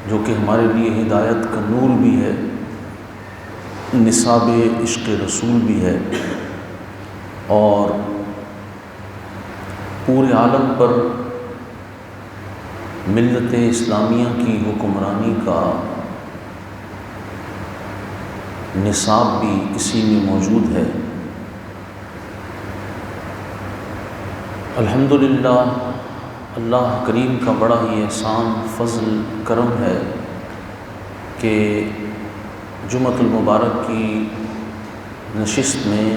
جو کہ ہمارے لیے ہدایت کا نور بھی ہے، نصاب عشق رسول بھی ہے، اور پورے عالم پر ملت اسلامیہ کی حکمرانی کا نصاب بھی اسی میں موجود ہے۔ الحمدللہ اللہ کریم کا بڑا ہی احسان، فضل، کرم ہے کہ جمعۃ المبارک کی نشست میں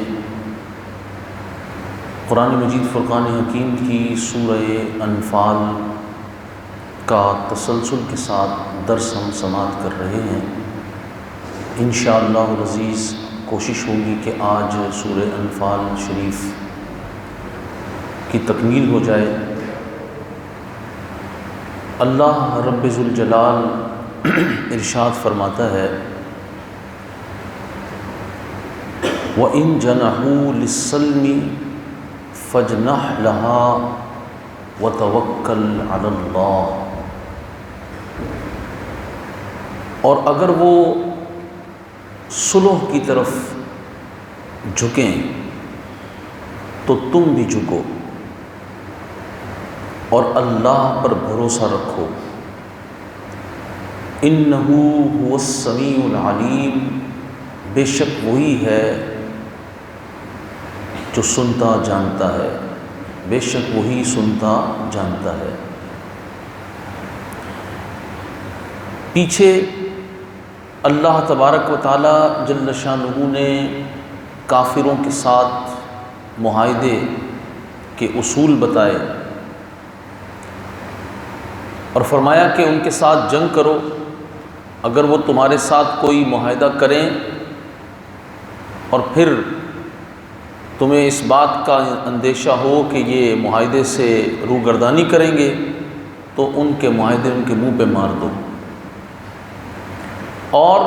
قرآن مجید فرقان حکیم کی سورہ انفال کا تسلسل کے ساتھ درس ہم سماعت کر رہے ہیں۔ انشاءاللہ العزیز کوشش ہوگی کہ آج سورہ انفال شریف کی تکمیل ہو جائے۔ اللہ رب ذوالجلال ارشاد فرماتا ہے، وَإِن جَنَحُوا لِلسَّلْمِ فَاجْنَحْ لَهَا وَتَوَكَّلْ عَلَى اللَّهِ۔ اور اگر وہ صلح کی طرف جھکیں تو تم بھی جھکو اور اللہ پر بھروسہ رکھو، اِنَّهُ هُوَ السَّمِيعُ الْعَلِيمُ، بے شک وہی ہے جو سنتا جانتا ہے، بے شک وہی سنتا جانتا ہے۔ پیچھے اللہ تبارک و تعالی جل شانہ نے کافروں کے ساتھ معاہدے کے اصول بتائے اور فرمایا کہ ان کے ساتھ جنگ کرو، اگر وہ تمہارے ساتھ کوئی معاہدہ کریں اور پھر تمہیں اس بات کا اندیشہ ہو کہ یہ معاہدے سے روگردانی کریں گے تو ان کے معاہدے ان کے منہ پہ مار دو۔ اور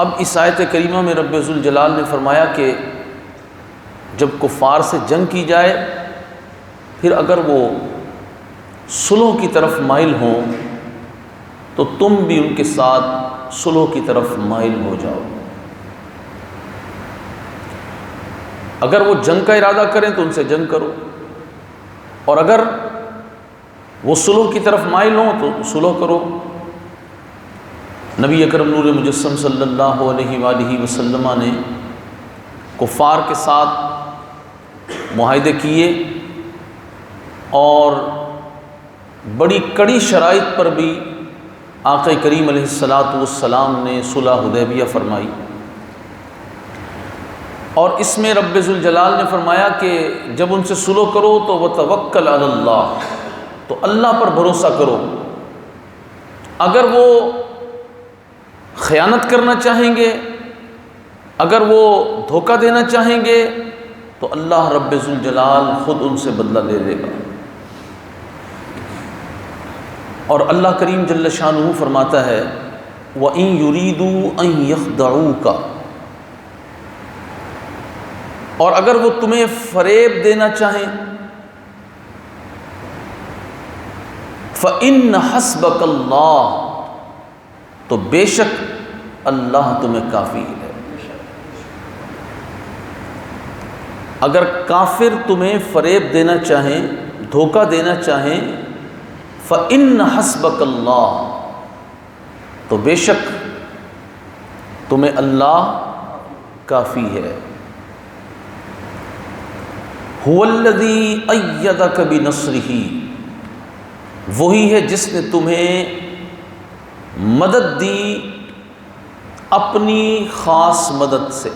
اب اس آیت کریمہ میں رب ذوالجلال نے فرمایا کہ جب کفار سے جنگ کی جائے پھر اگر وہ صلح کی طرف مائل ہوں تو تم بھی ان کے ساتھ صلح کی طرف مائل ہو جاؤ۔ اگر وہ جنگ کا ارادہ کریں تو ان سے جنگ کرو، اور اگر وہ صلح کی طرف مائل ہوں تو صلح کرو۔ نبی اکرم نور مجسم صلی اللہ علیہ وآلہ وسلم نے کفار کے ساتھ معاہدے کیے اور بڑی کڑی شرائط پر بھی آقا کریم علیہ السلام نے صلح حدیبیہ فرمائی، اور اس میں رب ذوالجلال نے فرمایا کہ جب ان سے صلح کرو تو وتوکل علی اللہ، تو اللہ پر بھروسہ کرو۔ اگر وہ خیانت کرنا چاہیں گے، اگر وہ دھوکہ دینا چاہیں گے تو اللہ رب ذوالجلال خود ان سے بدلہ لے لے گا۔ اور اللہ کریم جل شانہ فرماتا ہے وَإِن يُرِيدُوا أَن يَخْدَعُوكَ، اور اگر وہ تمہیں فریب دینا چاہیں فَإِنَّ حَسْبَكَ اللَّهُ، تو بے شک اللہ تمہیں کافی ہے۔ اگر کافر تمہیں فریب دینا چاہیں، دھوکہ دینا چاہیں، فَإِنَّ حَسْبَكَ اللَّهُ، تو بے شک تمہیں اللہ کافی ہے۔ هُوَ الَّذِي أَيَّدَكَ بِنَصْرِهِ، وہی ہے جس نے تمہیں مدد دی اپنی خاص مدد سے،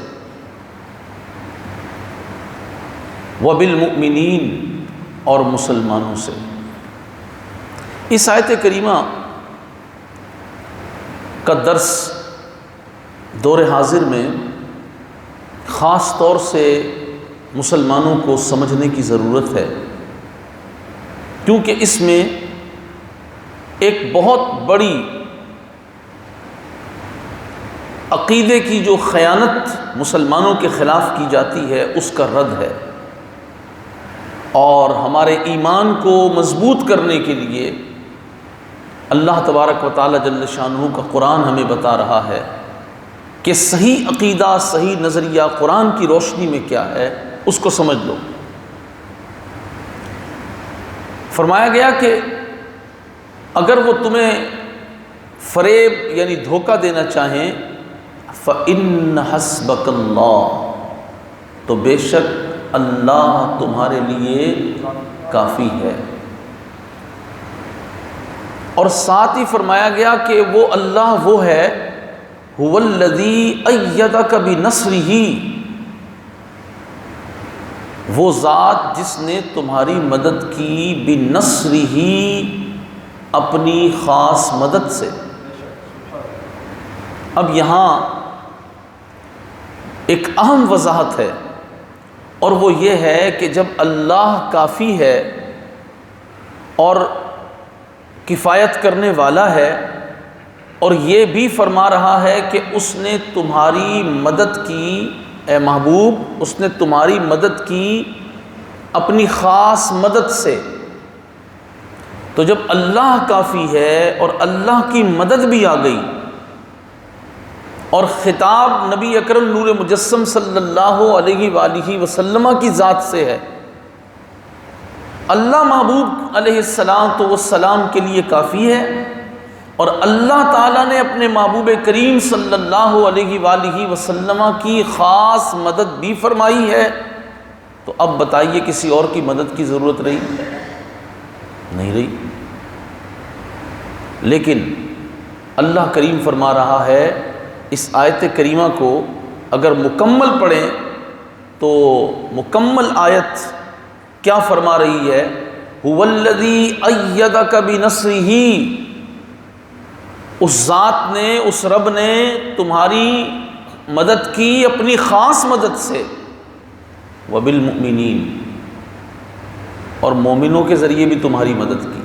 وَبِالْمُؤْمِنِينَ، اور مسلمانوں سے۔ اس آیت کریمہ کا درس دور حاضر میں خاص طور سے مسلمانوں کو سمجھنے کی ضرورت ہے، کیونکہ اس میں ایک بہت بڑی عقیدے کی جو خیانت مسلمانوں کے خلاف کی جاتی ہے اس کا رد ہے، اور ہمارے ایمان کو مضبوط کرنے کے لیے اللہ تبارک و تعالی جل شانہ کا قرآن ہمیں بتا رہا ہے کہ صحیح عقیدہ، صحیح نظریہ قرآن کی روشنی میں کیا ہے، اس کو سمجھ لو۔ فرمایا گیا کہ اگر وہ تمہیں فریب یعنی دھوکہ دینا چاہیں فَإِنَّ حَسْبَكَ اللَّهُ، تو بے شک اللہ تمہارے لیے کافی ہے۔ اور ساتھ ہی فرمایا گیا کہ وہ اللہ وہ ہے هُوَ الَّذِي أَيَّدَكَ بِنَصْرِهِ، وہ ذات جس نے تمہاری مدد کی بِنَصْرِهِ، اپنی خاص مدد سے۔ اب یہاں ایک اہم وضاحت ہے، اور وہ یہ ہے کہ جب اللہ کافی ہے اور کفایت کرنے والا ہے، اور یہ بھی فرما رہا ہے کہ اس نے تمہاری مدد کی، اے محبوب اس نے تمہاری مدد کی اپنی خاص مدد سے، تو جب اللہ کافی ہے اور اللہ کی مدد بھی آ گئی، اور خطاب نبی اکرم نور مجسم صلی اللہ علیہ وآلہ وسلم کی ذات سے ہے، اللہ محبوب علیہ السلام تو وہ سلام کے لیے کافی ہے، اور اللہ تعالیٰ نے اپنے محبوب کریم صلی اللہ علیہ وآلہ وسلم کی خاص مدد بھی فرمائی ہے، تو اب بتائیے کسی اور کی مدد کی ضرورت رہی؟ نہیں رہی۔ لیکن اللہ کریم فرما رہا ہے، اس آیت کریمہ کو اگر مکمل پڑھیں تو مکمل آیت کیا فرما رہی ہے؟ هُوَ الَّذِي أَيَّدَكَ بِنَصْرِهِ، اس ذات نے، اس رب نے تمہاری مدد کی اپنی خاص مدد سے، وَبِالْمُؤْمِنِينَ، اور مومنوں کے ذریعے بھی تمہاری مدد کی۔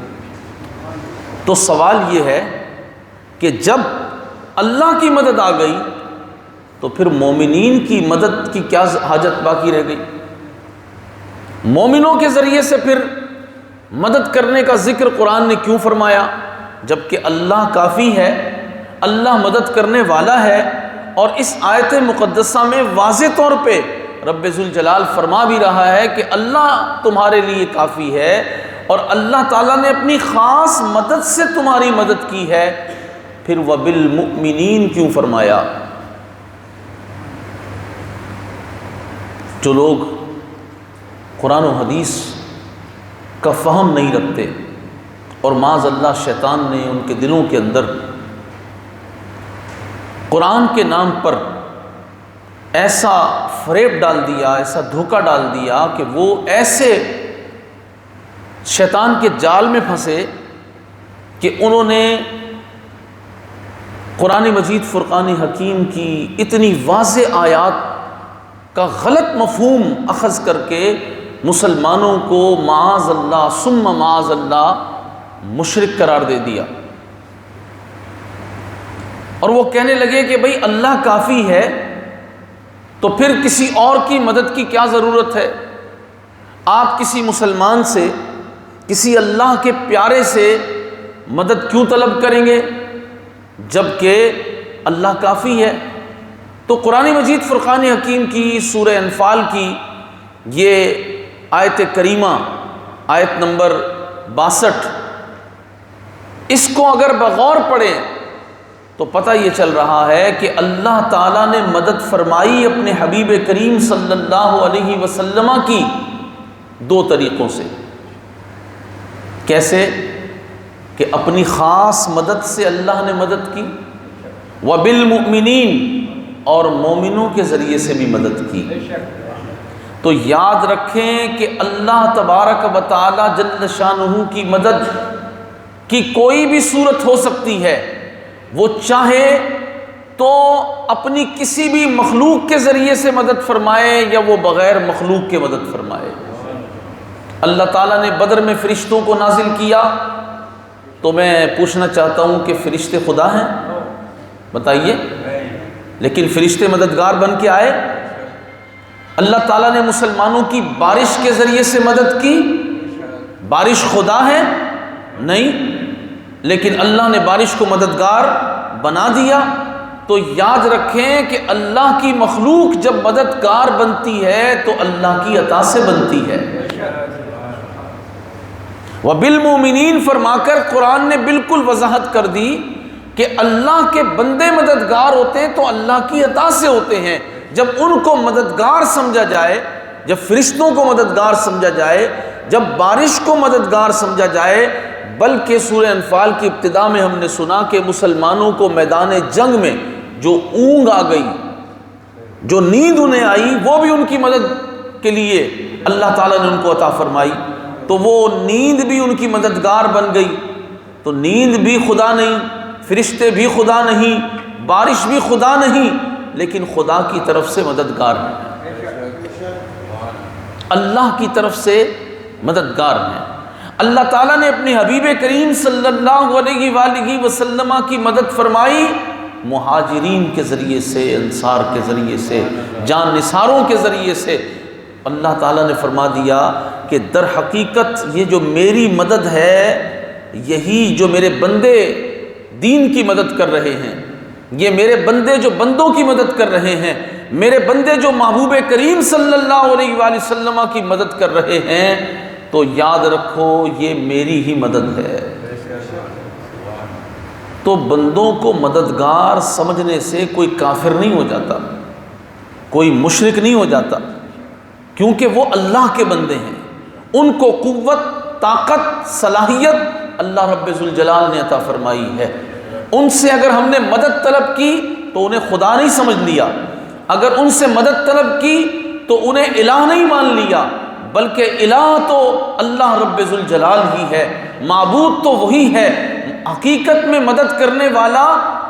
تو سوال یہ ہے کہ جب اللہ کی مدد آ گئی تو پھر مومنین کی مدد کی کیا حاجت باقی رہ گئی؟ مومنوں کے ذریعے سے پھر مدد کرنے کا ذکر قرآن نے کیوں فرمایا؟ جبکہ اللہ کافی ہے، اللہ مدد کرنے والا ہے، اور اس آیت مقدسہ میں واضح طور پہ رب ذوالجلال فرما بھی رہا ہے کہ اللہ تمہارے لیے کافی ہے، اور اللہ تعالیٰ نے اپنی خاص مدد سے تمہاری مدد کی ہے، پھر وَبِالْمُؤْمِنِينَ کیوں فرمایا؟ جو لوگ قرآن و حدیث کا فہم نہیں رکھتے، اور معاذ اللہ شیطان نے ان کے دلوں کے اندر قرآن کے نام پر ایسا فریب ڈال دیا، ایسا دھوکہ ڈال دیا کہ وہ ایسے شیطان کے جال میں پھنسے کہ انہوں نے قرآن مجید فرقان حکیم کی اتنی واضح آیات کا غلط مفہوم اخذ کر کے مسلمانوں کو معاذ اللہ ثم معاذ اللہ مشرک قرار دے دیا، اور وہ کہنے لگے کہ بھئی اللہ کافی ہے تو پھر کسی اور کی مدد کی کیا ضرورت ہے؟ آپ کسی مسلمان سے، کسی اللہ کے پیارے سے مدد کیوں طلب کریں گے جبکہ اللہ کافی ہے؟ تو قرآن مجید فرقان حکیم کی سورہ انفال کی یہ آیت کریمہ، آیت نمبر 62، اس کو اگر بغور پڑھیں تو پتہ یہ چل رہا ہے کہ اللہ تعالیٰ نے مدد فرمائی اپنے حبیب کریم صلی اللہ علیہ وسلم کی دو طریقوں سے۔ کیسے؟ کہ اپنی خاص مدد سے اللہ نے مدد کی، وَبِالْمُؤْمِنِينَ، اور مومنوں کے ذریعے سے بھی مدد کی۔ تو یاد رکھیں کہ اللہ تبارک و تعالی جل شانہ کی مدد کی کوئی بھی صورت ہو سکتی ہے، وہ چاہے تو اپنی کسی بھی مخلوق کے ذریعے سے مدد فرمائے یا وہ بغیر مخلوق کے مدد فرمائے۔ اللہ تعالیٰ نے بدر میں فرشتوں کو نازل کیا، تو میں پوچھنا چاہتا ہوں کہ فرشتے خدا ہیں؟ بتائیے۔ لیکن فرشتے مددگار بن کے آئے۔ اللہ تعالیٰ نے مسلمانوں کی بارش کے ذریعے سے مدد کی، بارش خدا ہے؟ نہیں۔ لیکن اللہ نے بارش کو مددگار بنا دیا۔ تو یاد رکھیں کہ اللہ کی مخلوق جب مددگار بنتی ہے تو اللہ کی عطا سے بنتی ہے۔ وَبِالْمُؤْمِنِينَ فرما کر قرآن نے بالکل وضاحت کر دی کہ اللہ کے بندے مددگار ہوتے ہیں تو اللہ کی عطا سے ہوتے ہیں۔ جب ان کو مددگار سمجھا جائے، جب فرشتوں کو مددگار سمجھا جائے، جب بارش کو مددگار سمجھا جائے، بلکہ سورہ انفال کی ابتدا میں ہم نے سنا کہ مسلمانوں کو میدان جنگ میں جو اونگ آ گئی، جو نیند انہیں آئی، وہ بھی ان کی مدد کے لیے اللہ تعالیٰ نے ان کو عطا فرمائی، تو وہ نیند بھی ان کی مددگار بن گئی۔ تو نیند بھی خدا نہیں، فرشتے بھی خدا نہیں، بارش بھی خدا نہیں، لیکن خدا کی طرف سے مددگار ہیں، اللہ کی طرف سے مددگار ہیں۔ اللہ تعالیٰ نے اپنے حبیب کریم صلی اللہ علیہ وآلہ وسلم کی مدد فرمائی مہاجرین کے ذریعے سے، انصار کے ذریعے سے، جان نثاروں کے ذریعے سے۔ اللہ تعالیٰ نے فرما دیا کہ در حقیقت یہ جو میری مدد ہے، یہی جو میرے بندے دین کی مدد کر رہے ہیں، یہ میرے بندے جو بندوں کی مدد کر رہے ہیں، میرے بندے جو محبوب کریم صلی اللہ علیہ وآلہ وسلم کی مدد کر رہے ہیں، تو یاد رکھو یہ میری ہی مدد ہے۔ تو بندوں کو مددگار سمجھنے سے کوئی کافر نہیں ہو جاتا، کوئی مشرک نہیں ہو جاتا، کیونکہ وہ اللہ کے بندے ہیں۔ ان کو قوت، طاقت، صلاحیت اللہ رب ذوالجلال نے عطا فرمائی ہے۔ ان سے اگر ہم نے مدد طلب کی تو انہیں خدا نہیں سمجھ لیا، اگر ان سے مدد طلب کی تو انہیں الہ نہیں مان لیا، بلکہ الہ تو اللہ رب ذوالجلال ہی ہے، معبود تو وہی ہے، حقیقت میں مدد کرنے والا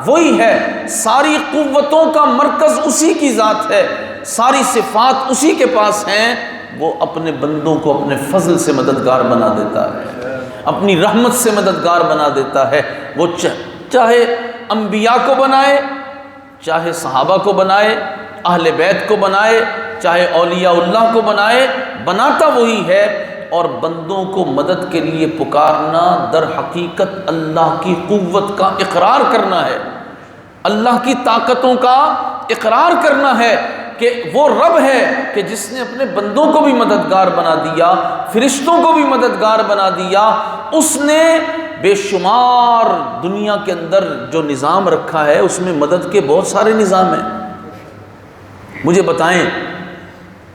وہی ہے۔ ساری قوتوں کا مرکز اسی کی ذات ہے، ساری صفات اسی کے پاس ہیں۔ وہ اپنے بندوں کو اپنے فضل سے مددگار بنا دیتا ہے، اپنی رحمت سے مددگار بنا دیتا ہے۔ وہ چاہے انبیاء کو بنائے، چاہے صحابہ کو بنائے، اہل بیت کو بنائے، چاہے اولیاء اللہ کو بنائے، بناتا وہی ہے۔ اور بندوں کو مدد کے لیے پکارنا در حقیقت اللہ کی قوت کا اقرار کرنا ہے، اللہ کی طاقتوں کا اقرار کرنا ہے کہ وہ رب ہے کہ جس نے اپنے بندوں کو بھی مددگار بنا دیا، فرشتوں کو بھی مددگار بنا دیا۔ اس نے بے شمار دنیا کے اندر جو نظام رکھا ہے اس میں مدد کے بہت سارے نظام ہیں۔ مجھے بتائیں،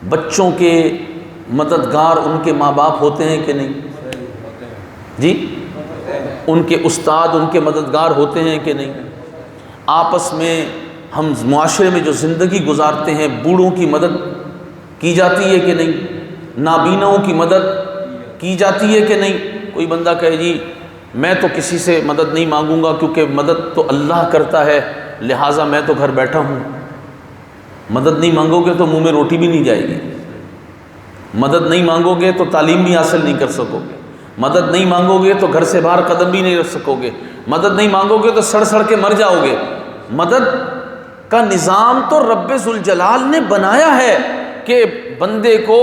بچوں کے مددگار ان کے ماں باپ ہوتے ہیں کہ نہیں؟ جی، ان کے استاد ان کے مددگار ہوتے ہیں کہ نہیں؟ آپس میں ہم معاشرے میں جو زندگی گزارتے ہیں، بوڑھوں کی مدد کی جاتی ہے کہ نہیں؟ نابیناؤں کی مدد کی جاتی ہے کہ نہیں؟ کوئی بندہ کہے جی میں تو کسی سے مدد نہیں مانگوں گا کیونکہ مدد تو اللہ کرتا ہے، لہٰذا میں تو گھر بیٹھا ہوں۔ مدد نہیں مانگو گے تو منہ میں روٹی بھی نہیں جائے گی، مدد نہیں مانگو گے تو تعلیم بھی حاصل نہیں کر سکو گے، مدد نہیں مانگو گے تو گھر سے باہر قدم بھی نہیں رکھ سکو گے، مدد نہیں مانگو گے تو سڑ سڑ کے مر جاؤ گے۔ مدد کا نظام تو رب ذوالجلال نے بنایا ہے کہ بندے کو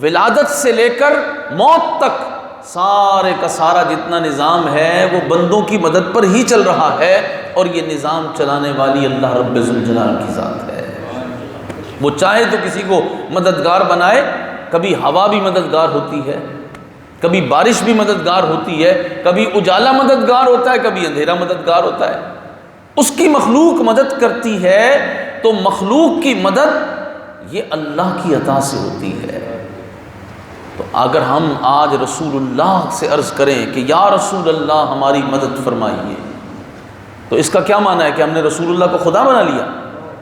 ولادت سے لے کر موت تک سارے کا سارا جتنا نظام ہے وہ بندوں کی مدد پر ہی چل رہا ہے، اور یہ نظام چلانے والی اللہ رب ذوالجلال کی ذات ہے۔ وہ چاہے تو کسی کو مددگار بنائے، کبھی ہوا بھی مددگار ہوتی ہے، کبھی بارش بھی مددگار ہوتی ہے، کبھی اجالا مددگار ہوتا ہے، کبھی اندھیرا مددگار ہوتا ہے۔ اس کی مخلوق مدد کرتی ہے تو مخلوق کی مدد یہ اللہ کی عطا سے ہوتی ہے۔ تو اگر ہم آج رسول اللہ سے عرض کریں کہ یا رسول اللہ ہماری مدد فرمائیے، تو اس کا کیا معنی ہے کہ ہم نے رسول اللہ کو خدا بنا لیا؟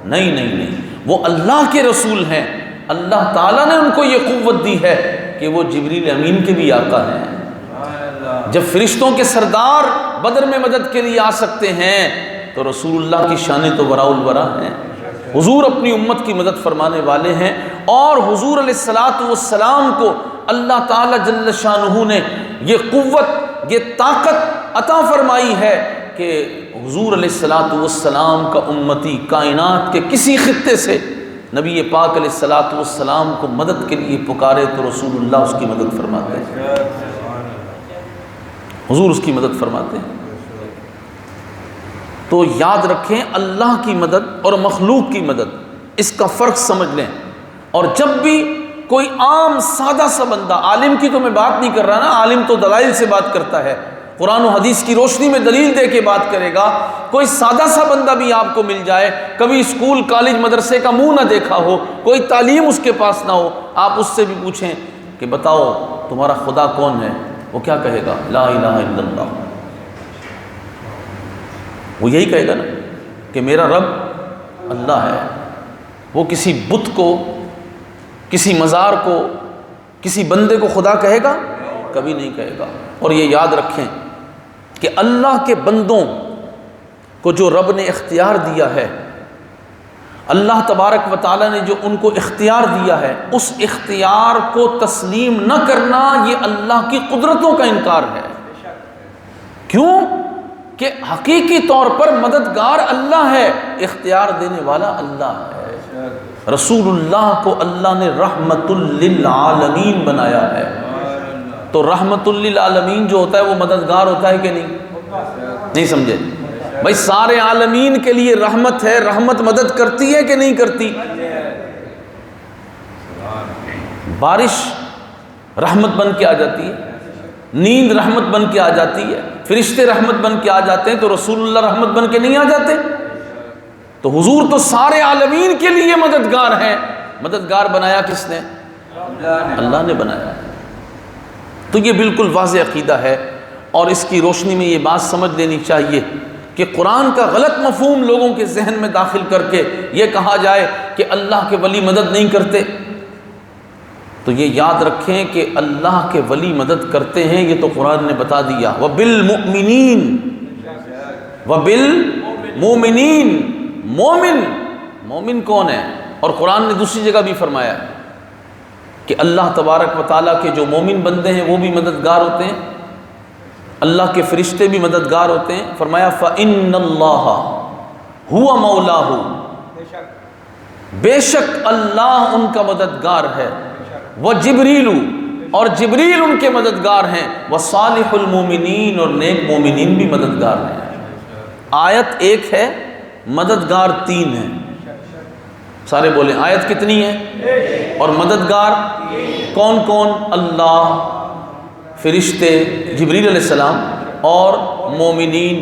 نہیں نہیں نہیں، وہ اللہ کے رسول ہیں، اللہ تعالیٰ نے ان کو یہ قوت دی ہے کہ وہ جبریل امین کے بھی آقا ہیں۔ جب فرشتوں کے سردار بدر میں مدد کے لیے آ سکتے ہیں تو رسول اللہ کی شانیں تو وراء الورا ہیں۔ حضور اپنی امت کی مدد فرمانے والے ہیں، اور حضور علیہ الصلوۃ والسلام کو اللہ تعالیٰ جل شانہ نے یہ قوت، یہ طاقت عطا فرمائی ہے کہ حضور علیہ الصلوۃ والسلام کا امتی کائنات کے کسی خطے سے نبی پاک علیہ الصلوۃ والسلام کو مدد کے لیے پکارے تو رسول اللہ اس کی مدد فرماتے ہیں، حضور اس کی مدد فرماتے ہیں۔ تو یاد رکھیں اللہ کی مدد اور مخلوق کی مدد، اس کا فرق سمجھ لیں۔ اور جب بھی کوئی عام سادہ سا بندہ، عالم کی تو میں بات نہیں کر رہا نا، عالم تو دلائل سے بات کرتا ہے، قرآن و حدیث کی روشنی میں دلیل دے کے بات کرے گا۔ کوئی سادہ سا بندہ بھی آپ کو مل جائے، کبھی اسکول کالج مدرسے کا منہ نہ دیکھا ہو، کوئی تعلیم اس کے پاس نہ ہو، آپ اس سے بھی پوچھیں کہ بتاؤ تمہارا خدا کون ہے، وہ کیا کہے گا؟ لا الہ الا اللہ۔ وہ یہی کہے گا نا کہ میرا رب اللہ ہے۔ وہ کسی بت کو، کسی مزار کو، کسی بندے کو خدا کہے گا؟ کبھی نہیں کہے گا۔ اور یہ یاد رکھیں کہ اللہ کے بندوں کو جو رب نے اختیار دیا ہے، اللہ تبارک و تعالیٰ نے جو ان کو اختیار دیا ہے، اس اختیار کو تسلیم نہ کرنا یہ اللہ کی قدرتوں کا انکار ہے۔ کیوں؟ کہ حقیقی طور پر مددگار اللہ ہے، اختیار دینے والا اللہ ہے۔ رسول اللہ کو اللہ نے رحمت للعالمین بنایا ہے، تو رحمت للعالمین جو ہوتا ہے وہ مددگار ہوتا ہے کہ نہیں سمجھے؟ بھائی سارے عالمین کے لیے رحمت ہے، رحمت مدد کرتی ہے کہ نہیں کرتی؟ بارش رحمت بن کے آ جاتی ہے، نیند رحمت بن کے آ جاتی ہے، فرشتے رحمت بن کے آ جاتے ہیں، تو رسول اللہ رحمت بن کے نہیں آ جاتے؟ تو حضور تو سارے عالمین کے لیے مددگار ہیں۔ مددگار بنایا کس نے؟ اللہ نے بنایا۔ تو یہ بالکل واضح عقیدہ ہے، اور اس کی روشنی میں یہ بات سمجھ لینی چاہیے کہ قرآن کا غلط مفہوم لوگوں کے ذہن میں داخل کر کے یہ کہا جائے کہ اللہ کے ولی مدد نہیں کرتے، تو یہ یاد رکھیں کہ اللہ کے ولی مدد کرتے ہیں، یہ تو قرآن نے بتا دیا۔ وَبِالْمُؤْمِنِينَ، وَبِالْمُؤْمِنِينَ، مومن کون ہے؟ اور قرآن نے دوسری جگہ بھی فرمایا کہ اللہ تبارک و تعالیٰ کے جو مومن بندے ہیں وہ بھی مددگار ہوتے ہیں، اللہ کے فرشتے بھی مددگار ہوتے ہیں۔ فرمایا فَإِنَّ اللَّهَ هُوَ مَوْلَاهُ، بے شک اللہ ان کا مددگار ہے، وَجِبْرِيلُ، اور جبریل ان کے مددگار ہیں، وَصَالِحُ الْمُؤْمِنِينَ، اور نیک مومنین بھی مددگار ہیں۔ آیت ایک ہے، مددگار تین ہیں۔ سارے بولیں آیت کتنی ہے؟ اور مددگار کون کون؟ اللہ، فرشتے، جبریل علیہ السلام اور مومنین۔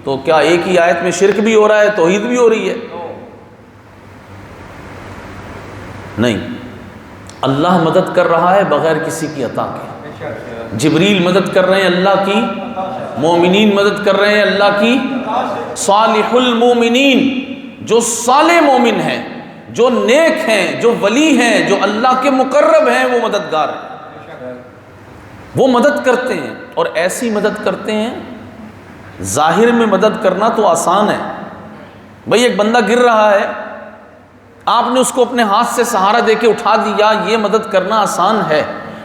تو کیا ایک ہی آیت میں شرک بھی ہو رہا ہے، توحید بھی ہو رہی ہے؟ نہیں، اللہ مدد کر رہا ہے بغیر کسی کی عطا کے، جبریل مدد کر رہے ہیں اللہ کی، مومنین مدد کر رہے ہیں اللہ کی۔ صالح المومنین، جو صالح مومن ہیں، جو نیک ہیں، جو ولی ہیں، جو اللہ کے مقرب ہیں، وہ مددگار ہیں، وہ مدد کرتے ہیں، اور ایسی مدد کرتے ہیں۔ ظاہر میں مدد کرنا تو آسان ہے، بھئی ایک بندہ گر رہا ہے، آپ نے اس کو اپنے ہاتھ سے سہارا دے کے اٹھا دیا، یہ مدد کرنا آسان ہے۔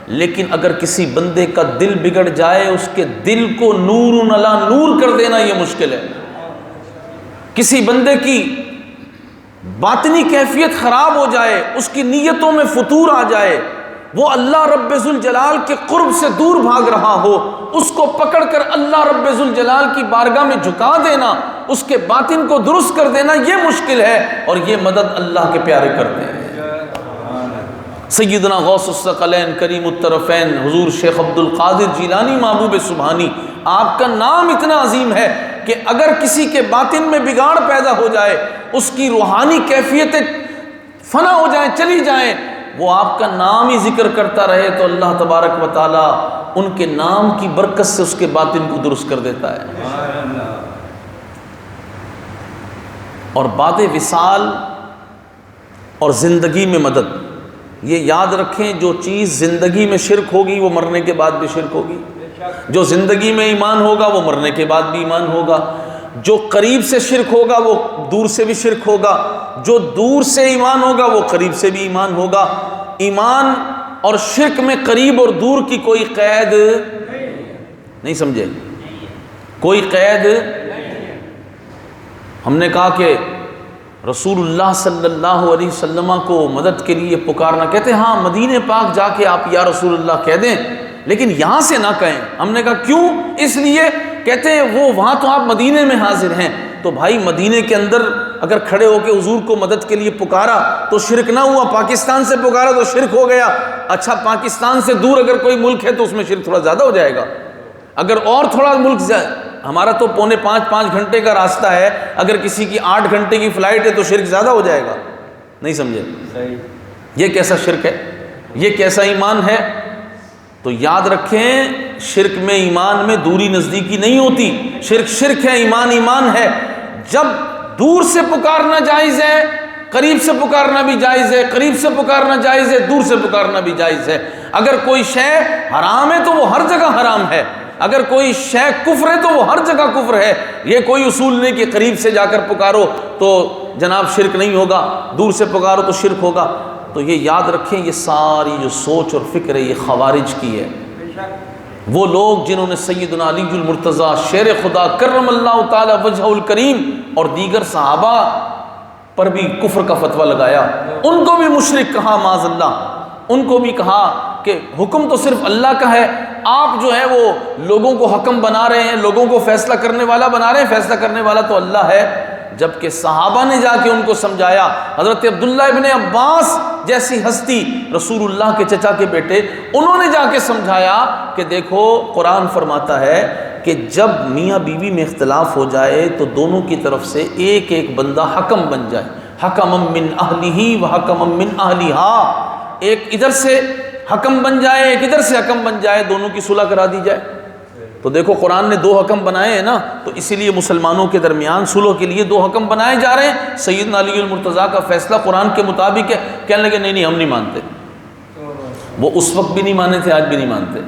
لیکن اگر کسی بندے کا دل بگڑ جائے، اس کے دل کو نور علی نور کر دینا یہ مشکل ہے۔ کسی بندے کی باطنی کیفیت خراب ہو جائے، اس کی نیتوں میں فتور آ جائے، وہ اللہ رب ذوالجلال کے قرب سے دور بھاگ رہا ہو، اس کو پکڑ کر اللہ رب ذوالجلال کی بارگاہ میں جھکا دینا، اس کے باطن کو درست کر دینا، یہ مشکل ہے، اور یہ مدد اللہ کے پیارے کرتے ہیں۔ سیدنا غوث الثقلین کریم الطرفین حضور شیخ عبد القادر جیلانی محبوب سبحانی، آپ کا نام اتنا عظیم ہے کہ اگر کسی کے باطن میں بگاڑ پیدا ہو جائے، اس کی روحانی کیفیتیں فنا ہو جائیں، چلی جائیں، وہ آپ کا نام ہی ذکر کرتا رہے، تو اللہ تبارک و تعالی ان کے نام کی برکت سے اس کے باطن کو درست کر دیتا ہے۔ اور بعد وصال اور زندگی میں مدد، یہ یاد رکھیں، جو چیز زندگی میں شرک ہوگی وہ مرنے کے بعد بھی شرک ہوگی، جو زندگی میں ایمان ہوگا وہ مرنے کے بعد بھی ایمان ہوگا، جو قریب سے شرک ہوگا وہ دور سے بھی شرک ہوگا، جو دور سے ایمان ہوگا وہ قریب سے بھی ایمان ہوگا۔ ایمان اور شرک میں قریب اور دور کی کوئی قید نہیں، سمجھے؟ کوئی قید۔ ہم نے کہا کہ رسول اللہ صلی اللہ علیہ وسلم کو مدد کے لیے پکارنا، کہتے ہیں ہاں مدینہ پاک جا کے آپ یا رسول اللہ کہہ دیں، لیکن یہاں سے نہ کہیں۔ ہم نے کہا کیوں؟ اس لیے کہتے ہیں وہ وہاں تو آپ مدینے میں حاضر ہیں، تو بھائی مدینے کے اندر اگر کھڑے ہو کے حضور کو مدد کے لیے پکارا تو شرک نہ ہوا، پاکستان سے پکارا تو شرک ہو گیا۔ اچھا پاکستان سے دور اگر کوئی ملک ہے تو اس میں شرک تھوڑا زیادہ ہو جائے گا۔ اگر اور تھوڑا ملک ہمارا تو 4.5 گھنٹے کا راستہ ہے، اگر کسی کی 8 گھنٹے کی فلائٹ ہے تو شرک زیادہ ہو جائے گا، نہیں سمجھے؟ یہ کیسا شرک ہے، یہ کیسا ایمان ہے؟ تو یاد رکھیں شرک میں ایمان میں دوری نزدیکی نہیں ہوتی، شرک شرک ہے، ایمان ایمان ہے۔ جب دور سے پکارنا جائز ہے، قریب سے پکارنا بھی جائز ہے، قریب سے پکارنا جائز ہے، دور سے پکارنا بھی جائز ہے۔ اگر کوئی شے حرام ہے تو وہ ہر جگہ حرام ہے، اگر کوئی شے کفر ہے تو وہ ہر جگہ کفر ہے۔ یہ کوئی اصول نہیں کہ قریب سے جا کر پکارو تو جناب شرک نہیں ہوگا، دور سے پکارو تو شرک ہوگا۔ تو یہ یاد رکھیں یہ ساری جو سوچ اور فکر ہے یہ خوارج کی ہے۔ وہ لوگ جنہوں نے سیدنا علی المرتضیٰ شیر خدا کرم اللہ تعالی وجہ الکریم اور دیگر صحابہ پر بھی کفر کا فتویٰ لگایا، ان کو بھی مشرک کہا معاذ اللہ، ان کو بھی کہا کہ حکم تو صرف اللہ کا ہے، آپ جو ہے وہ لوگوں کو حکم بنا رہے ہیں، لوگوں کو فیصلہ کرنے والا بنا رہے ہیں، فیصلہ کرنے والا تو اللہ ہے۔ جبکہ صحابہ نے جا کے ان کو سمجھایا، حضرت عبداللہ ابن عباس جیسی ہستی رسول اللہ کے چچا کے بیٹے، انہوں نے جا کے سمجھایا کہ دیکھو قرآن فرماتا ہے کہ جب میاں بیوی میں اختلاف ہو جائے تو دونوں کی طرف سے ایک ایک بندہ حکم بن جائے، حکم من اہلہ و حکم من اہلہا، ایک ادھر سے حکم بن جائے ایک ادھر سے حکم بن جائے، دونوں کی صلح کرا دی جائے۔ تو دیکھو قرآن نے 2 حکم بنائے ہیں نا، تو اسی لیے مسلمانوں کے درمیان صلح کے لیے 2 حکم بنائے جا رہے ہیں۔ سیدنا علی المرتضیٰ کا فیصلہ قرآن کے مطابق ہے، کہنے لگے نہیں ہم نہیں مانتے۔ وہ اس وقت بھی نہیں مانے تھے، آج بھی نہیں مانتے۔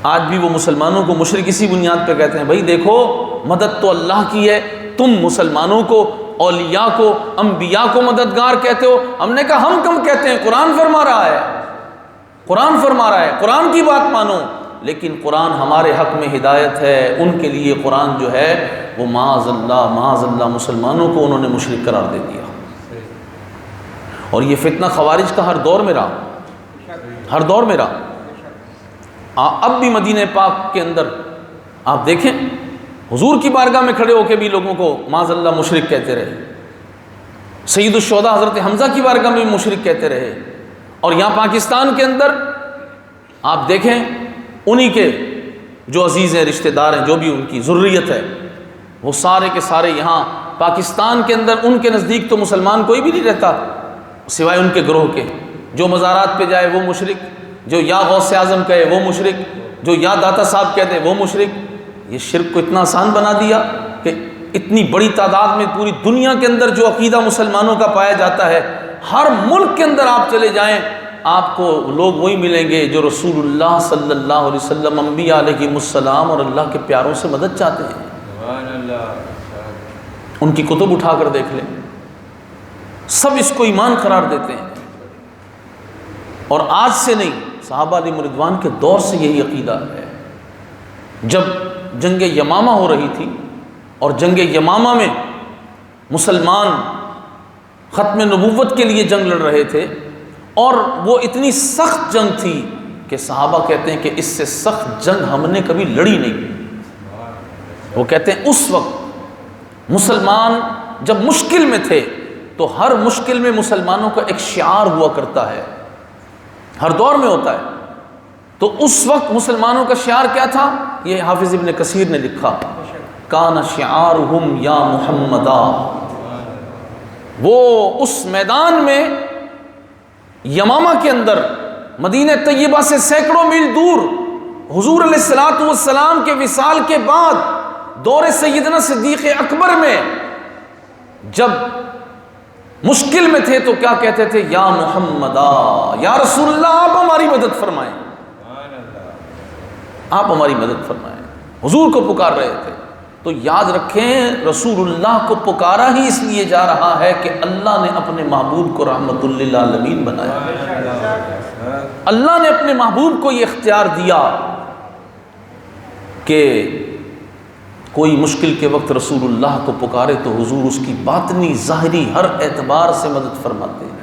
آج بھی وہ مسلمانوں کو مشرک اسی بنیاد پہ کہتے ہیں، بھائی دیکھو مدد تو اللہ کی ہے، تم مسلمانوں کو اولیاء کو انبیاء کو مددگار کہتے ہو۔ ہم نے کہا ہم کم کہتے ہیں، قرآن فرما رہا ہے، قرآن فرما رہا ہے، قرآن کی بات مانو۔ لیکن قرآن ہمارے حق میں ہدایت ہے، ان کے لیے قرآن جو ہے وہ معاذ اللہ مسلمانوں کو انہوں نے مشرک قرار دے دیا۔ اور یہ فتنہ خوارج کا ہر دور میں رہا، ہر دور میں رہا۔ اب بھی مدینہ پاک کے اندر آپ دیکھیں حضور کی بارگاہ میں کھڑے ہو کے بھی لوگوں کو معاذ اللہ مشرک کہتے رہے، سید الشہداء حضرت حمزہ کی بارگاہ میں بھی مشرک کہتے رہے۔ اور یہاں پاکستان کے اندر آپ دیکھیں انہی کے جو عزیز ہیں، رشتہ دار ہیں، جو بھی ان کی ذریت ہے، وہ سارے کے سارے یہاں پاکستان کے اندر ان کے نزدیک تو مسلمان کوئی بھی نہیں رہتا سوائے ان کے گروہ کے۔ جو مزارات پہ جائے وہ مشرک، جو یا غوث اعظم کہے وہ مشرک، جو یا داتا صاحب کہتے وہ مشرک۔ یہ شرک کو اتنا آسان بنا دیا کہ اتنی بڑی تعداد میں پوری دنیا کے اندر جو عقیدہ مسلمانوں کا پایا جاتا ہے، ہر ملک کے اندر آپ چلے جائیں آپ کو لوگ وہی ملیں گے جو رسول اللہ صلی اللہ علیہ وسلم، انبیاء علیہ السلام اور اللہ کے پیاروں سے مدد چاہتے ہیں۔ ان کی کتب اٹھا کر دیکھ لیں، سب اس کو ایمان قرار دیتے ہیں۔ اور آج سے نہیں، صحابہ علیہ رضوان کے دور سے یہی عقیدہ ہے۔ جب جنگ یمامہ ہو رہی تھی اور جنگ یمامہ میں مسلمان ختم نبوت کے لیے جنگ لڑ رہے تھے، اور وہ اتنی سخت جنگ تھی کہ صحابہ کہتے ہیں کہ اس سے سخت جنگ ہم نے کبھی لڑی نہیں۔ وہ کہتے ہیں اس وقت مسلمان جب مشکل میں تھے تو ہر مشکل میں مسلمانوں کا ایک شعار ہوا کرتا ہے، ہر دور میں ہوتا ہے۔ تو اس وقت مسلمانوں کا شعار کیا تھا؟ یہ حافظ ابن کثیر نے لکھا، کان شعارہم یا محمدا۔ وہ اس میدان میں یمامہ کے اندر مدینہ طیبہ سے سینکڑوں میل دور حضور علیہ الصلوۃ والسلام کے وصال کے بعد دور سیدنا صدیق اکبر میں جب مشکل میں تھے تو کیا کہتے تھے؟ یا محمدا، یا رسول اللہ آپ ہماری مدد فرمائیں، آپ ہماری مدد فرمائیں، حضور کو پکار رہے تھے۔ تو یاد رکھیں رسول اللہ کو پکارا ہی اس لیے جا رہا ہے کہ اللہ نے اپنے محبوب کو رحمت للعالمین بنایا، اللہ نے اپنے محبوب کو یہ اختیار دیا کہ کوئی مشکل کے وقت رسول اللہ کو پکارے تو حضور اس کی باطنی ظاہری ہر اعتبار سے مدد فرماتے ہیں۔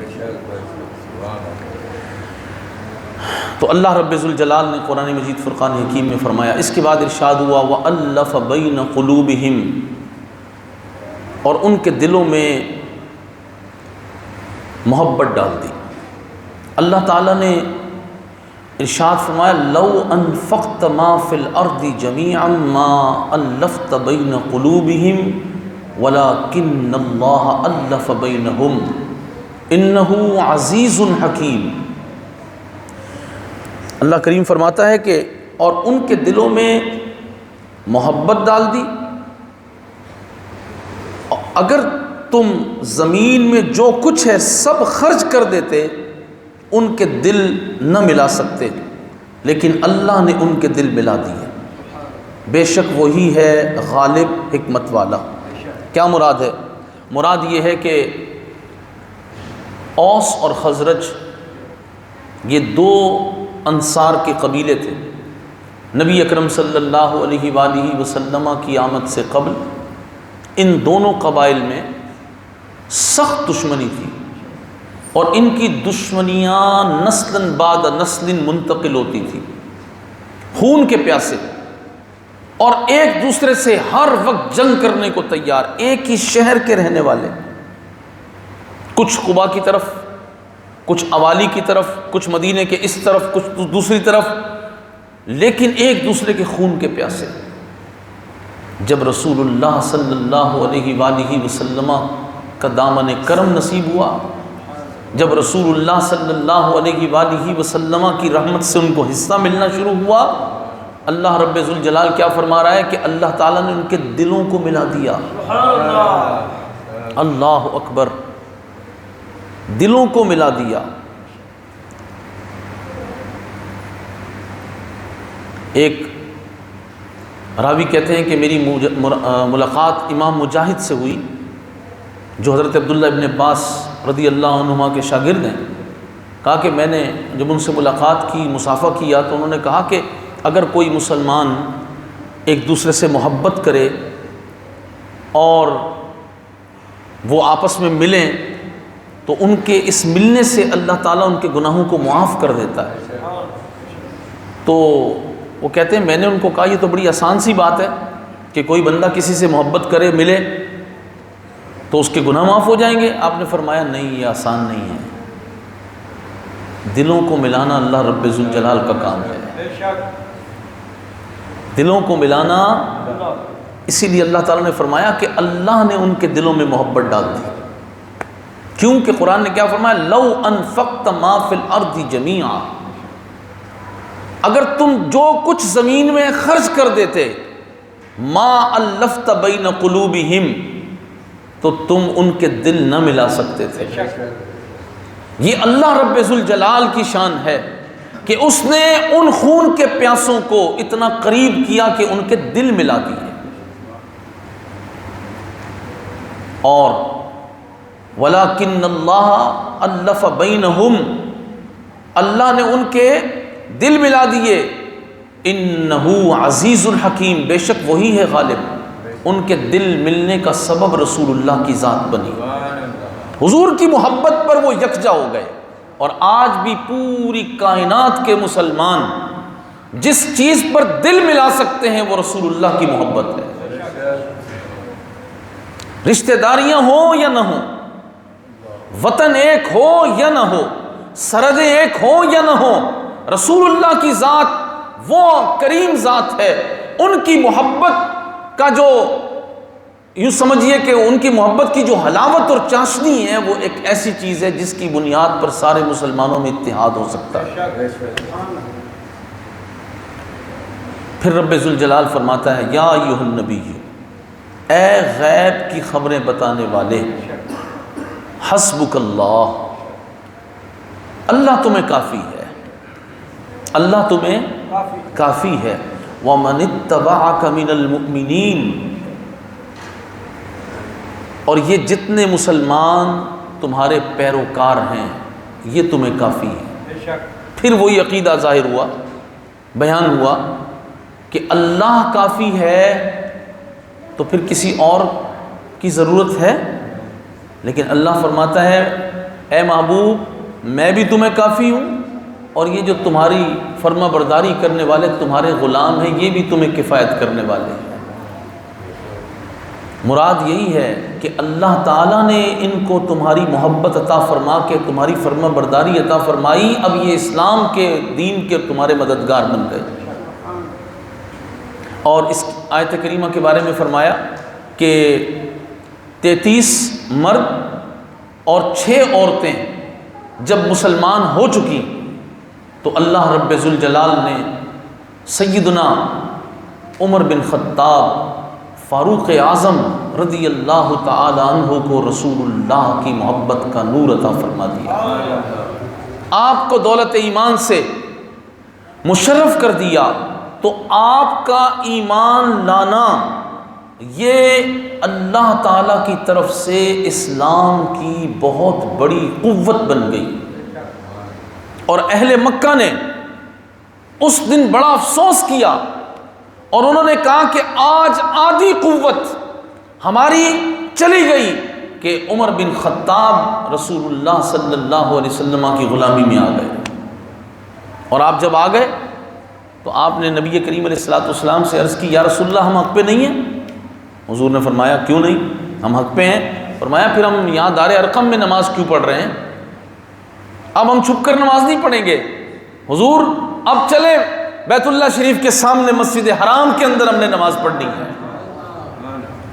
تو اللہ رب ذوالجلال نے قرآن مجید فرقان حکیم میں فرمایا، اس کے بعد ارشاد ہوا وَأَلَّفَ بَيْنَ قُلُوبِهِمْ، اور ان کے دلوں میں محبت ڈال دی۔ اللہ تعالیٰ نے ارشاد فرمایا لو انفقت ما فی الارض جميعا ما الفت بین قلوبهم ولکن اللہ الف بینہم انہ عزیز حکیم۔ اللہ کریم فرماتا ہے کہ اور ان کے دلوں میں محبت ڈال دی، اگر تم زمین میں جو کچھ ہے سب خرچ کر دیتے ان کے دل نہ ملا سکتے، لیکن اللہ نے ان کے دل ملا دیے۔ بے شک وہی ہے غالب حکمت والا۔ کیا مراد ہے؟ مراد یہ ہے کہ اوس اور خزرج یہ دو انصار کے قبیلے تھے۔ نبی اکرم صلی اللہ علیہ وآلہ وسلم کی آمد سے قبل ان دونوں قبائل میں سخت دشمنی تھی، اور ان کی دشمنیاں نسلاً بعد نسل منتقل ہوتی تھی، خون کے پیاسے، اور ایک دوسرے سے ہر وقت جنگ کرنے کو تیار، ایک ہی شہر کے رہنے والے، کچھ قبا کی طرف، کچھ اوالی کی طرف، کچھ مدینے کے اس طرف، کچھ دوسری طرف، لیکن ایک دوسرے کے خون کے پیاسے۔ جب رسول اللہ صلی اللہ علیہ وآلہ وسلم کا دامن کرم نصیب ہوا، جب رسول اللہ صلی اللہ علیہ وآلہ وسلم کی رحمت سے ان کو حصہ ملنا شروع ہوا، اللہ رب ذوالجلال کیا فرما رہا ہے کہ اللہ تعالیٰ نے ان کے دلوں کو ملا دیا۔ اللہ اکبر، دلوں کو ملا دیا۔ ایک راوی کہتے ہیں کہ میری ملاقات امام مجاہد سے ہوئی، جو حضرت عبداللہ ابن عباس رضی اللہ عنہما کے شاگرد ہیں۔ کہا کہ میں نے جب ان سے ملاقات کی، مصافحہ کیا، تو انہوں نے کہا کہ اگر کوئی مسلمان ایک دوسرے سے محبت کرے اور وہ آپس میں ملیں تو ان کے اس ملنے سے اللہ تعالیٰ ان کے گناہوں کو معاف کر دیتا ہے۔ تو وہ کہتے ہیں میں نے ان کو کہا یہ تو بڑی آسان سی بات ہے کہ کوئی بندہ کسی سے محبت کرے، ملے تو اس کے گناہ معاف ہو جائیں گے۔ آپ نے فرمایا نہیں، یہ آسان نہیں ہے، دلوں کو ملانا اللہ رب ذوالجلال کا کام ہے۔ دلوں کو ملانا، اسی لیے اللہ تعالیٰ نے فرمایا کہ اللہ نے ان کے دلوں میں محبت ڈال دی، کیونکہ قرآن نے کیا فرمایا لو انفقت ما فی الارض جميعا، اگر تم جو کچھ زمین میں خرچ کر دیتے، ما الفت بین قلوبہم، تو تم ان کے دل نہ ملا سکتے تھے۔ یہ اللہ رب ذوالجلال کی شان ہے کہ اس نے ان خون کے پیاسوں کو اتنا قریب کیا کہ ان کے دل ملا دیے۔ اور وَلَكِنَّ اللَّهَ أَلَّفَ بَيْنَهُمْ، اللہ نے ان کے دل ملا دیے۔ إِنَّهُ عَزِيزٌ الحکیم، بے شک وہی ہے غالب۔ ان کے دل ملنے کا سبب رسول اللہ کی ذات بنی، حضور کی محبت پر وہ یکجا ہو گئے۔ اور آج بھی پوری کائنات کے مسلمان جس چیز پر دل ملا سکتے ہیں وہ رسول اللہ کی محبت ہے۔ رشتہ داریاں ہوں یا نہ ہوں، وطن ایک ہو یا نہ ہو، سرحدیں ایک ہوں یا نہ ہو، رسول اللہ کی ذات وہ کریم ذات ہے۔ ان کی محبت کا جو یوں سمجھیے کہ ان کی محبت کی جو حلاوت اور چاشنی ہے وہ ایک ایسی چیز ہے جس کی بنیاد پر سارے مسلمانوں میں اتحاد ہو سکتا ہے۔ پھر رب ذوالجلال فرماتا ہے یا ایھا النبی، اے غیب کی خبریں بتانے والے، حسبک اللہ، اللہ تمہیں کافی ہے، اللہ تمہیں کافی ہے، وَمَنِ اتَّبَعَكَ مِنَ الْمُؤْمِنِينَ، اور یہ جتنے مسلمان تمہارے پیروکار ہیں یہ تمہیں کافی ہے۔ پھر وہی عقیدہ ظاہر ہوا، بیان ہوا کہ اللہ کافی ہے تو پھر کسی اور کی ضرورت ہے؟ لیکن اللہ فرماتا ہے اے محبوب میں بھی تمہیں کافی ہوں، اور یہ جو تمہاری فرما برداری کرنے والے تمہارے غلام ہیں یہ بھی تمہیں کفایت کرنے والے ہیں۔ مراد یہی ہے کہ اللہ تعالیٰ نے ان کو تمہاری محبت عطا فرما کے تمہاری فرما برداری عطا فرمائی، اب یہ اسلام کے دین کے تمہارے مددگار بن گئے۔ اور اس آیت کریمہ کے بارے میں فرمایا کہ 33 مرد اور 6 عورتیں جب مسلمان ہو چکی تو اللہ رب ذوالجلال نے سیدنا عمر بن خطاب فاروق اعظم رضی اللہ تعالی عنہ کو رسول اللہ کی محبت کا نور عطا فرما دیا، آپ کو دولت ایمان سے مشرف کر دیا۔ تو آپ کا ایمان لانا یہ اللہ تعالیٰ کی طرف سے اسلام کی بہت بڑی قوت بن گئی۔ اور اہل مکہ نے اس دن بڑا افسوس کیا اور انہوں نے کہا کہ آج آدھی قوت ہماری چلی گئی کہ عمر بن خطاب رسول اللہ صلی اللہ علیہ وسلم کی غلامی میں آ گئے۔ اور آپ جب آ گئے تو آپ نے نبی کریم علیہ السلام سے عرض کی، یا رسول اللہ ہم حق پہ نہیں ہیں؟ حضور نے فرمایا کیوں نہیں، ہم حق پہ ہیں۔ فرمایا پھر ہم یہاں دار ارقم میں نماز کیوں پڑھ رہے ہیں؟ اب ہم چھپ کر نماز نہیں پڑھیں گے حضور، اب چلیں بیت اللہ شریف کے سامنے مسجد حرام کے اندر ہم نے نماز پڑھنی ہے۔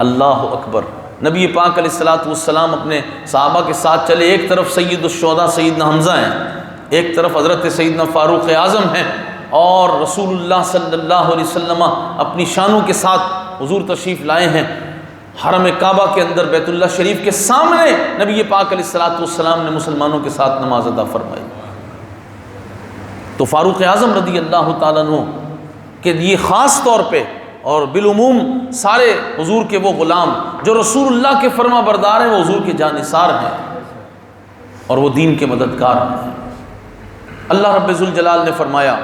اللہ اکبر۔ نبی پاک علیہ السلام اپنے صحابہ کے ساتھ چلے، ایک طرف سید الشہداء سیدنا حمزہ ہیں، ایک طرف حضرت سیدنا فاروق اعظم ہیں، اور رسول اللہ صلی اللہ علیہ وسلم اپنی شانوں کے ساتھ حضور تشریف لائے ہیں حرم کعبہ کے اندر بیت اللہ شریف کے سامنے۔ نبی پاک علیہ السلام نے مسلمانوں کے ساتھ نماز ادا فرمائی۔ تو فاروق اعظم رضی اللہ تعالیٰ عنہ کہ یہ خاص طور پہ اور بالعموم سارے حضور کے وہ غلام جو رسول اللہ کے فرما بردار ہیں، وہ حضور کے جانثار ہیں اور وہ دین کے مددگار ہیں۔ اللہ رب ذوالجلال نے فرمایا،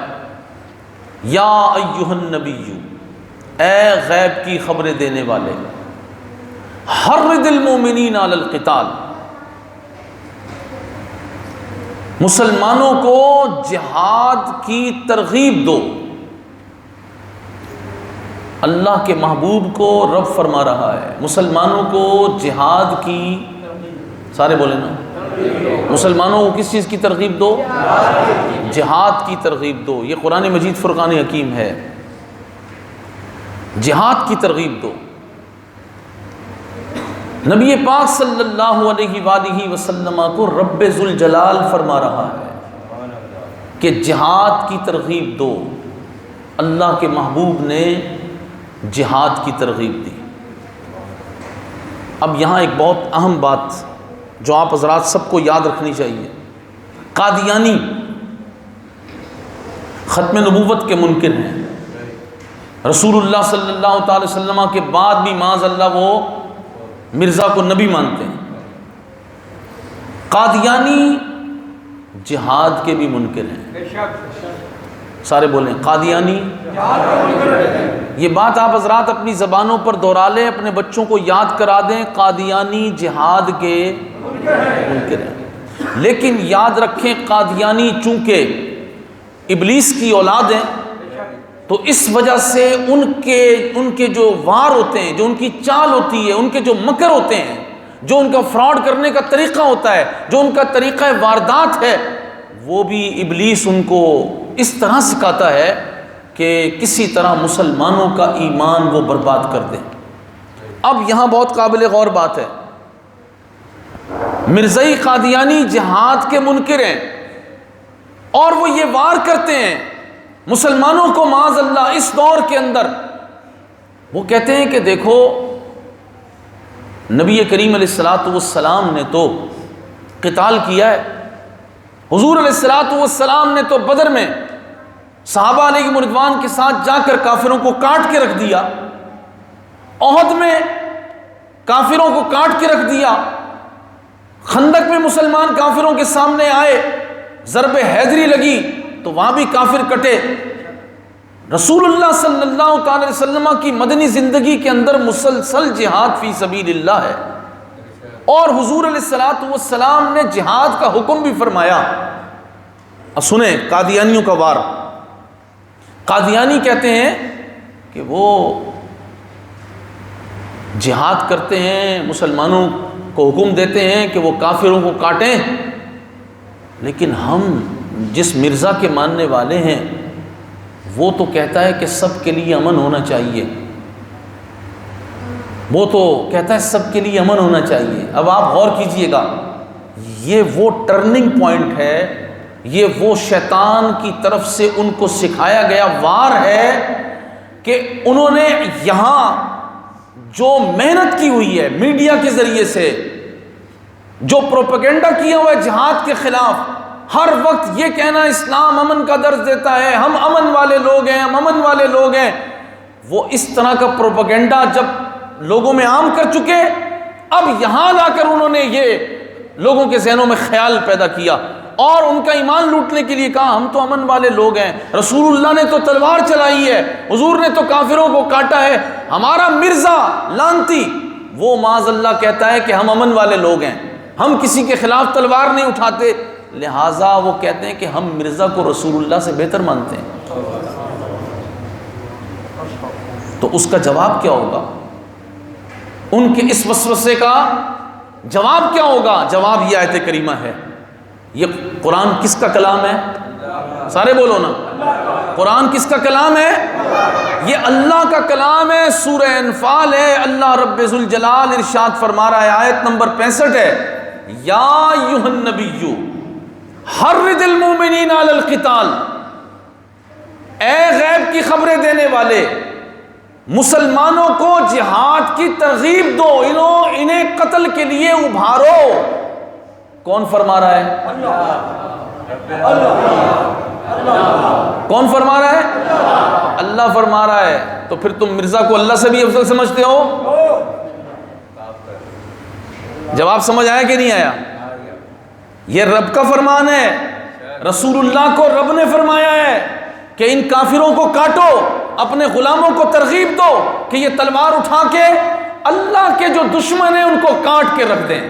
یا ایھا النبی، اے غیب کی خبریں دینے والے، حرض المؤمنین علی القتال، مسلمانوں کو جہاد کی ترغیب دو۔ اللہ کے محبوب کو رب فرما رہا ہے مسلمانوں کو جہاد کی، سارے بولے نا، مسلمانوں کو کس چیز کی ترغیب دو؟ جہاد کی ترغیب دو۔ یہ قرآن مجید فرقان حکیم ہے، جہاد کی ترغیب دو۔ نبی پاک صلی اللہ علیہ وآلہ وسلم کو رب ذوالجلال فرما رہا ہے کہ جہاد کی ترغیب دو۔ اللہ کے محبوب نے جہاد کی ترغیب دی۔ اب یہاں ایک بہت اہم بات جو آپ حضرات سب کو یاد رکھنی چاہیے، قادیانی ختم نبوت کے منکر ہیں، رسول اللہ صلی اللہ تعالی وسلم کے بعد بھی معاذ اللہ وہ مرزا کو نبی مانتے ہیں۔ قادیانی جہاد کے بھی منکر ہیں، سارے بولیں قادیانی۔ یہ بات آپ حضرات اپنی زبانوں پر دہرا لیں، اپنے بچوں کو یاد کرا دیں، قادیانی جہاد کے منکر ہیں۔ لیکن یاد رکھیں قادیانی چونکہ ابلیس کی اولاد ہیں تو اس وجہ سے ان کے جو وار ہوتے ہیں، جو ان کی چال ہوتی ہے، ان کے جو مکر ہوتے ہیں، جو ان کا فراڈ کرنے کا طریقہ ہوتا ہے، جو ان کا طریقہ واردات ہے، وہ بھی ابلیس ان کو اس طرح سکھاتا ہے کہ کسی طرح مسلمانوں کا ایمان وہ برباد کر دیں۔ اب یہاں بہت قابل غور بات ہے، مرزائی قادیانی جہاد کے منکر ہیں اور وہ یہ وار کرتے ہیں مسلمانوں کو معاذ اللہ اس دور کے اندر۔ وہ کہتے ہیں کہ دیکھو نبی کریم علیہ السلام نے تو قتال کیا ہے، حضور علیہ السلام نے تو بدر میں صحابہ علیہ رضوان کے ساتھ جا کر کافروں کو کاٹ کے رکھ دیا، احد میں کافروں کو کاٹ کے رکھ دیا، خندق میں مسلمان کافروں کے سامنے آئے، ضرب حیدری لگی تو وہاں بھی کافر کٹے۔ رسول اللہ صلی اللہ تعالی علیہ وسلم کی مدنی زندگی کے اندر مسلسل جہاد فی سبیل اللہ ہے، اور حضور علیہ السلام نے جہاد کا حکم بھی فرمایا۔ اب سنیں قادیانیوں کا وار۔ قادیانی کہتے ہیں کہ وہ جہاد کرتے ہیں، مسلمانوں کو حکم دیتے ہیں کہ وہ کافروں کو کاٹیں، لیکن ہم جس مرزا کے ماننے والے ہیں وہ تو کہتا ہے کہ سب کے لیے امن ہونا چاہیے، وہ تو کہتا ہے سب کے لیے امن ہونا چاہیے۔ اب آپ غور کیجئے گا، یہ وہ ٹرننگ پوائنٹ ہے، یہ وہ شیطان کی طرف سے ان کو سکھایا گیا وار ہے کہ انہوں نے یہاں جو محنت کی ہوئی ہے میڈیا کے ذریعے سے، جو پروپیگنڈا کیا ہوا ہے جہاد کے خلاف، ہر وقت یہ کہنا اسلام امن کا درس دیتا ہے، ہم امن والے لوگ ہیں، ہم امن والے لوگ ہیں، وہ اس طرح کا پروپیگنڈا جب لوگوں میں عام کر چکے، اب یہاں لا کر انہوں نے یہ لوگوں کے ذہنوں میں خیال پیدا کیا اور ان کا ایمان لوٹنے کے لیے کہا ہم تو امن والے لوگ ہیں، رسول اللہ نے تو تلوار چلائی ہے، حضور نے تو کافروں کو کاٹا ہے، ہمارا مرزا لانتی وہ معاذ اللہ کہتا ہے کہ ہم امن والے لوگ ہیں، ہم کسی کے خلاف تلوار نہیں اٹھاتے، لہٰذا وہ کہتے ہیں کہ ہم مرزا کو رسول اللہ سے بہتر مانتے ہیں۔ تو اس کا جواب کیا ہوگا؟ ان کے اس وسوسے کا جواب کیا ہوگا؟ جواب یہ آیت کریمہ ہے۔ یہ قرآن کس کا کلام ہے؟ سارے بولو نا، قرآن کس کا کلام ہے؟ یہ اللہ کا کلام ہے، سورہ انفال ہے، اللہ رب ذوالجلال ارشاد فرما رہا ہے، آیت نمبر 65 ہے، یا ایھا النبی حرض المؤمنین علی القتال، اے غیب کی خبریں دینے والے، مسلمانوں کو جہاد کی ترغیب دو، انہیں قتل کے لیے ابھارو۔ کون فرما رہا ہے؟ کون فرما رہا ہے؟ اللہ فرما رہا ہے۔ تو پھر تم مرزا کو اللہ سے بھی افضل سمجھتے ہو؟ جواب سمجھ آیا کہ نہیں آیا؟ یہ رب کا فرمان ہے، رسول اللہ کو رب نے فرمایا ہے کہ ان کافروں کو کاٹو، اپنے غلاموں کو ترغیب دو کہ یہ تلوار اٹھا کے اللہ کے جو دشمن ہیں ان کو کاٹ کے رکھ دیں،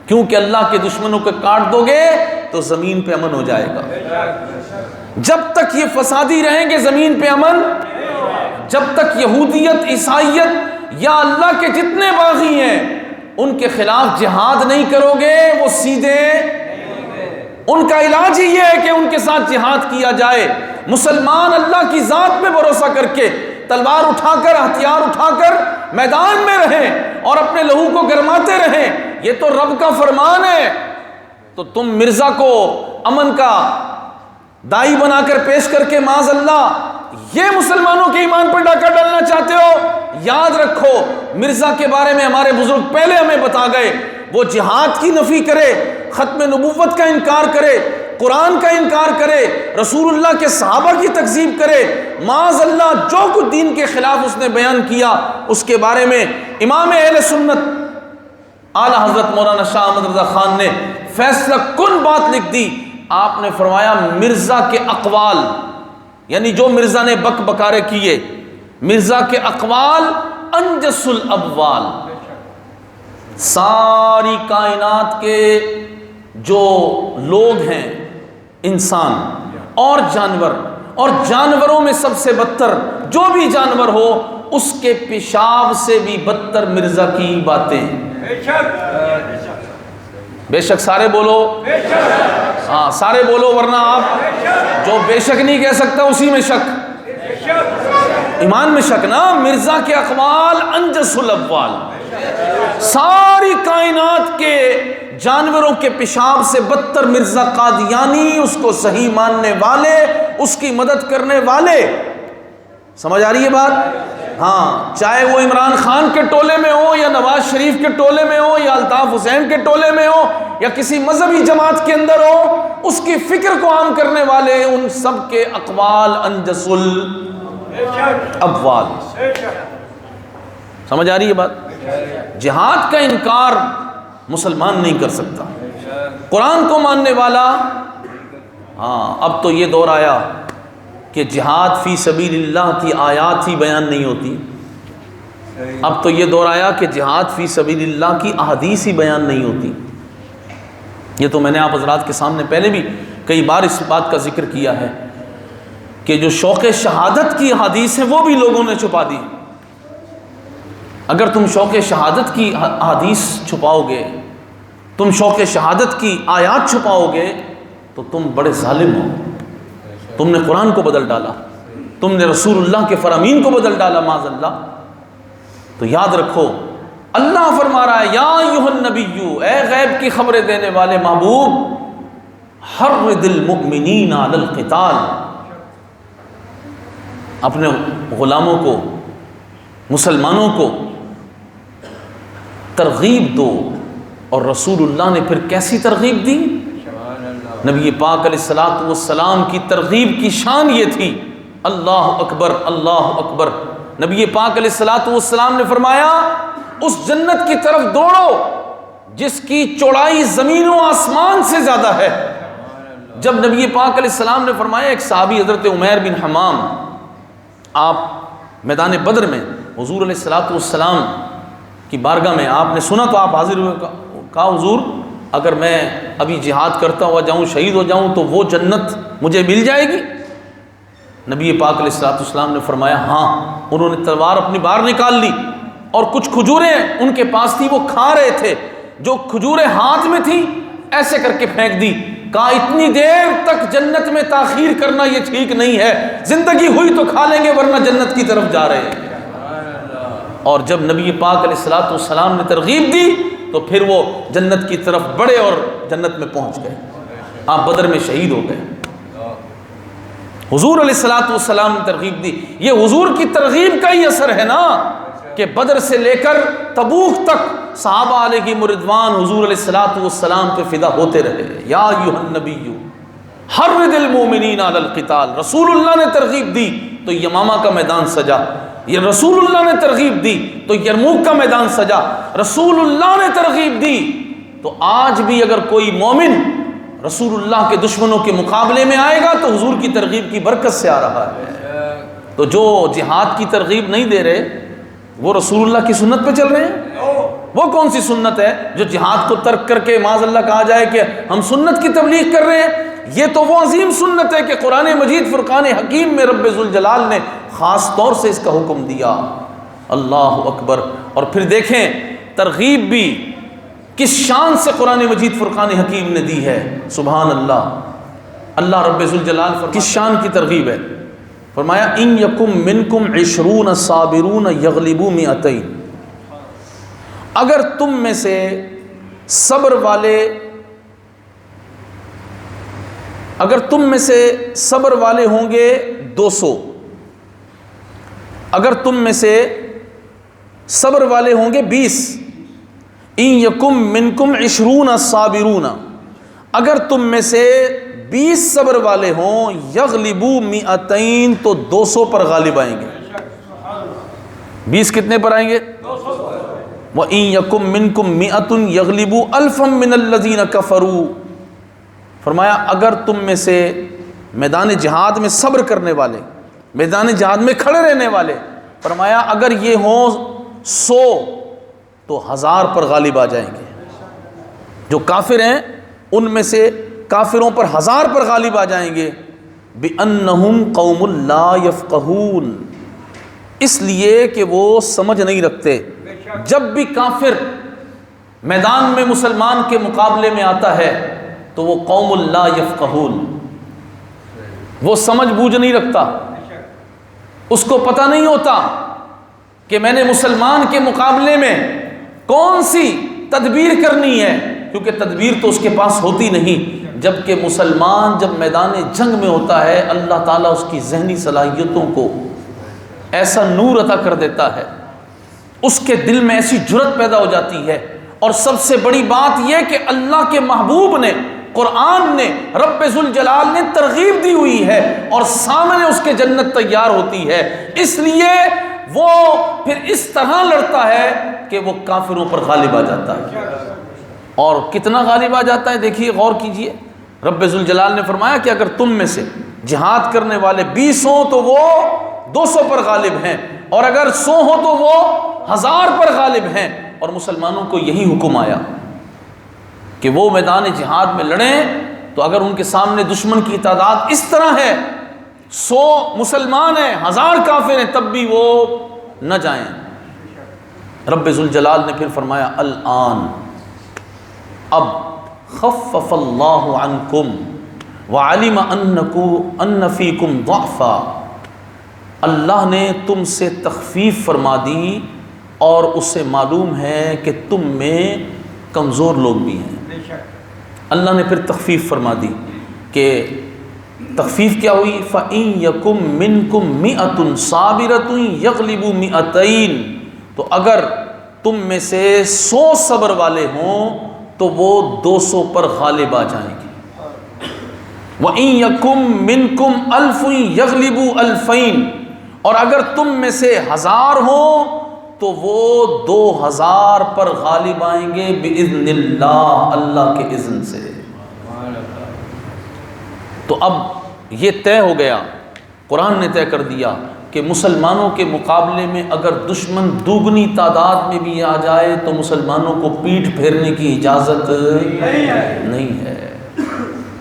کیونکہ اللہ کے دشمنوں کو کاٹ دو گے تو زمین پہ امن ہو جائے گا۔ جب تک یہ فسادی رہیں گے زمین پہ امن، جب تک یہودیت، عیسائیت یا اللہ کے جتنے باغی ہیں ان کے خلاف جہاد نہیں کرو گے، وہ سیدھے، ان کا علاج ہی یہ ہے کہ ان کے ساتھ جہاد کیا جائے۔ مسلمان اللہ کی ذات پہ بھروسہ کر کے تلوار اٹھا کر، ہتھیار اٹھا کر میدان میں رہیں اور اپنے لہو کو گرماتے رہیں، یہ تو رب کا فرمان ہے۔ تو تم مرزا کو امن کا دائی بنا کر پیش کر کے معاذ اللہ یہ مسلمانوں کے ایمان پر ڈاکہ ڈالنا چاہتے ہو؟ یاد رکھو، مرزا کے بارے میں ہمارے بزرگ پہلے ہمیں بتا گئے، وہ جہاد کی نفی کرے، ختم نبوت کا انکار کرے، قرآن کا انکار کرے، رسول اللہ کے صحابہ کی تکذیب کرے، معاذ اللہ جو کچھ دین کے خلاف اس نے بیان کیا، اس کے بارے میں امام اہل سنت اعلیٰ حضرت مولانا شاہ احمد رضا خان نے فیصلہ کن بات لکھ دی۔ آپ نے فرمایا مرزا کے اقوال، یعنی جو مرزا نے بک بکارے کیے، مرزا کے اقوال انجس الابوال، ساری کائنات کے جو لوگ ہیں، انسان اور جانور، اور جانوروں میں سب سے بدتر جو بھی جانور ہو اس کے پیشاب سے بھی بدتر مرزا کی باتیں۔ بے شک سارے بولو، ہاں سارے بولو، ورنہ آپ جو بے شک نہیں کہہ سکتا اسی میں شک، ایمان میں شک نا۔ مرزا کے اقوال انجس الابوال، ساری کائنات کے جانوروں کے پیشاب سے بدتر مرزا قادیانی، اس کو صحیح ماننے والے، اس کی مدد کرنے والے۔ سمجھ آ رہی ہے بات؟ ہاں، چاہے وہ عمران خان کے ٹولے میں ہو یا نواز شریف کے ٹولے میں ہو یا الطاف حسین کے ٹولے میں ہو یا کسی مذہبی جماعت کے اندر ہو، اس کی فکر کو عام کرنے والے، ان سب کے اقوال انجس الابوال۔ سمجھ آ رہی ہے بات؟ جہاد کا انکار مسلمان نہیں کر سکتا، قرآن کو ماننے والا۔ ہاں، اب تو یہ دور آیا کہ جہاد فی سبیل اللہ کی آیات ہی بیان نہیں ہوتی، اب تو یہ دور آیا کہ جہاد فی سبیل اللہ کی احادیث ہی بیان نہیں ہوتی۔ یہ تو میں نے آپ حضرات کے سامنے پہلے بھی کئی بار اس بات کا ذکر کیا ہے کہ جو شوق شہادت کی احادیث ہیں وہ بھی لوگوں نے چھپا دی، اگر تم شوق شہادت کی احادیث چھپاؤ گے، تم شوق شہادت کی آیات چھپاؤ گے تو تم بڑے ظالم ہو. تم نے قرآن کو بدل ڈالا، تم نے رسول اللہ کے فرامین کو بدل ڈالا معاذ اللہ. تو یاد رکھو اللہ فرما رہا ہے یا ایھا النبی، اے غیب کی خبریں دینے والے محبوب، حرض المؤمنین علی القتال، اپنے غلاموں کو، مسلمانوں کو ترغیب دو. اور رسول اللہ نے پھر کیسی ترغیب دی؟ نبی پاک علیہ الصلوۃ والسلام کی ترغیب کی شان یہ تھی، اللہ اکبر اللہ اکبر. نبی پاک علیہ الصلوۃ والسلام نے فرمایا اس جنت کی طرف دوڑو جس کی چوڑائی زمین و آسمان سے زیادہ ہے. جب نبی پاک علیہ السلام نے فرمایا، ایک صحابی حضرت عمیر بن حمام، آپ میدان بدر میں حضور علیہ الصلوۃ والسلام کی بارگاہ میں آپ نے سنا تو آپ حاضر ہوئے، کہا حضور اگر میں ابھی جہاد کرتا ہوا جاؤں، شہید ہو جاؤں تو وہ جنت مجھے مل جائے گی؟ نبی پاک علیہ الصلوۃ والسلام نے فرمایا ہاں. انہوں نے تلوار اپنی باہر نکال لی اور کچھ کھجوریں ان کے پاس تھی، وہ کھا رہے تھے. جو کھجوریں ہاتھ میں تھی ایسے کر کے پھینک دی. کہا اتنی دیر تک جنت میں تاخیر کرنا یہ ٹھیک نہیں ہے، زندگی ہوئی تو کھا لیں گے ورنہ جنت کی طرف جا رہے ہیں. اور جب نبی پاک علیہ الصلوۃ والسلام نے ترغیب دی تو پھر وہ جنت کی طرف بڑھے اور جنت میں پہنچ گئے. آپ بدر میں شہید ہو گئے. حضور علیہ الصلوۃ والسلام نے ترغیب دی. یہ حضور کی ترغیب کا ہی اثر ہے نا کہ بدر سے لے کر تبوک تک صحابہ علیہم رضوان حضور علیہ الصلوۃ والسلام پہ فدا ہوتے رہے. یا ایھا النبی حرض المؤمنین علی القتال. رسول اللہ نے ترغیب دی تو یمامہ کا میدان سجا. یہ رسول اللہ نے ترغیب دی تو یرموک کا میدان سجا. رسول اللہ نے ترغیب دی تو آج بھی اگر کوئی مومن رسول اللہ کے دشمنوں کے مقابلے میں آئے گا تو حضور کی ترغیب کی برکت سے آ رہا ہے. تو جو جہاد کی ترغیب نہیں دے رہے وہ رسول اللہ کی سنت پہ چل رہے ہیں. وہ کون سی سنت ہے جو جہاد کو ترک کر کے معاذ اللہ کہا جائے کہ ہم سنت کی تبلیغ کر رہے ہیں؟ یہ تو وہ عظیم سنت ہے کہ قرآن مجید فرقان حکیم میں رب ذوالجلال نے خاص طور سے اس کا حکم دیا. اللہ اکبر. اور پھر دیکھیں ترغیب بھی کس شان سے قرآن مجید فرقان حکیم نے دی ہے. سبحان اللہ. اللہ رب ذوالجلال کس شان کی ترغیب ہے. فرمایا ان یکم منکم 20 صابرون یغلبوا 200. اگر تم میں سے صبر والے ہوں گے 200، اگر تم میں سے صبر والے ہوں گے 20. ان یکم منکم 20 صابرون، اگر تم میں سے 20 صبر والے ہوں، یغلبوا 200 تو 200 پر غالب آئیں گے. 20 کتنے پر آئیں گے؟ 200 پر. وَإِن يَكُن مِّنكُم مِّئَةٌ يَغْلِبُوا أَلْفًا مِّنَ الَّذِينَ كَفَرُوا. فرمایا اگر تم میں سے میدان جہاد میں صبر کرنے والے، میدان جہاد میں کھڑے رہنے والے، فرمایا اگر یہ ہوں 100 تو 1000 پر غالب آ جائیں گے. جو کافر ہیں ان میں سے کافروں پر 1000 پر غالب آ جائیں گے. بِأَنَّهُمْ قَوْمٌ لَا يَفْقَهُونَ، اس لیے کہ وہ سمجھ نہیں رکھتے. جب بھی کافر میدان میں مسلمان کے مقابلے میں آتا ہے تو وہ قوم لا یفقہون، وہ سمجھ بوجھ نہیں رکھتا. اس کو پتہ نہیں ہوتا کہ میں نے مسلمان کے مقابلے میں کون سی تدبیر کرنی ہے، کیونکہ تدبیر تو اس کے پاس ہوتی نہیں. جبکہ مسلمان جب میدان جنگ میں ہوتا ہے اللہ تعالیٰ اس کی ذہنی صلاحیتوں کو ایسا نور عطا کر دیتا ہے، اس کے دل میں ایسی جرأت پیدا ہو جاتی ہے. اور سب سے بڑی بات یہ کہ اللہ کے محبوب نے، قرآن نے، رب ذوالجلال نے ترغیب دی ہوئی ہے اور سامنے اس کے جنت تیار ہوتی ہے. اس لیے وہ پھر اس طرح لڑتا ہے کہ وہ کافروں پر غالب آ جاتا ہے. اور کتنا غالب آ جاتا ہے دیکھیے، غور کیجئے. رب ذوالجلال نے فرمایا کہ اگر تم میں سے جہاد کرنے والے 20 ہوں تو وہ 200 پر غالب ہیں، اور اگر 100 ہوں تو وہ 1000 پر غالب ہیں. اور مسلمانوں کو یہی حکم آیا کہ وہ میدان جہاد میں لڑیں تو اگر ان کے سامنے دشمن کی تعداد اس طرح ہے، 100 مسلمان ہیں، 1000 کافر ہیں، تب بھی وہ نہ جائیں. رب ذوالجلال نے پھر فرمایا الآن، اب خفف اللہ عنکم وعلم ان فیکم ضعفا، اللہ نے تم سے تخفیف فرما دی اور اسے معلوم ہے کہ تم میں کمزور لوگ بھی ہیں۔ اللہ نے پھر تخفیف فرما دی کہ تخفیف کیا ہوئی؟ فَإِن يَكُم مِّنكُم مِّئَةٌ صَابِرَةٌ يَغْلِبُوا مِئَتَيْن، تو اگر تم میں سے 100 صبر والے ہوں تو وہ 200 پر غالب آ جائیں گے۔ وَإِن يَكُم مِّنكُمْ أَلْفٌ يَغْلِبُوا أَلْفَيْن، اور اگر تم میں سے 1000 ہوں تو وہ 2000 پر غالب آئیں گے بِإِذْنِ اللہ، اللہ کے اذن سے۔ تو اب یہ طے ہو گیا، قرآن نے طے کر دیا کہ مسلمانوں کے مقابلے میں اگر دشمن دوگنی تعداد میں بھی آ جائے تو مسلمانوں کو پیٹھ پھیرنے کی اجازت نہیں ہے،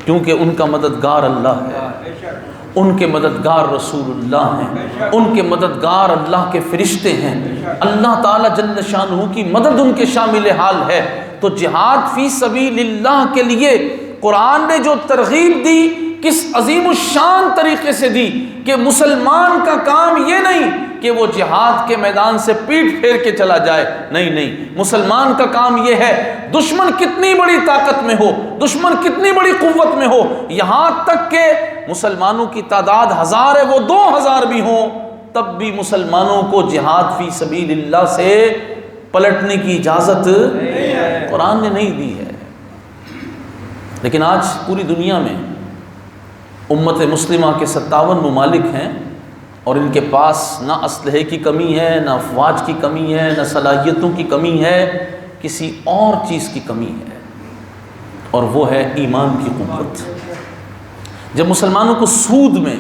کیونکہ ان کا مددگار اللہ ہے، ان کے مددگار رسول اللہ ہیں، ان کے مددگار اللہ کے فرشتے ہیں، اللہ تعالیٰ جل شانہ کی مدد ان کے شامل حال ہے۔ تو جہاد فی سبیل اللہ کے لیے قرآن نے جو ترغیب دی کس عظیم الشان طریقے سے دی کہ مسلمان کا کام یہ نہیں کہ وہ جہاد کے میدان سے پیٹھ پھیر کے چلا جائے، نہیں، مسلمان کا کام یہ ہے دشمن کتنی بڑی طاقت میں ہو، دشمن کتنی بڑی قوت میں ہو، یہاں تک کہ مسلمانوں کی تعداد 1000 ہے وہ 2000 بھی ہوں، تب بھی مسلمانوں کو جہاد فی سبیل اللہ سے پلٹنے کی اجازت قرآن نے نہیں دی ہے۔ لیکن آج پوری دنیا میں امت مسلمہ کے 57 ممالک ہیں اور ان کے پاس نہ اسلحے کی کمی ہے، نہ افواج کی کمی ہے، نہ صلاحیتوں کی کمی ہے، کسی اور چیز کی کمی ہے، اور وہ ہے ایمان کی قوت۔ جب مسلمانوں کو سود میں،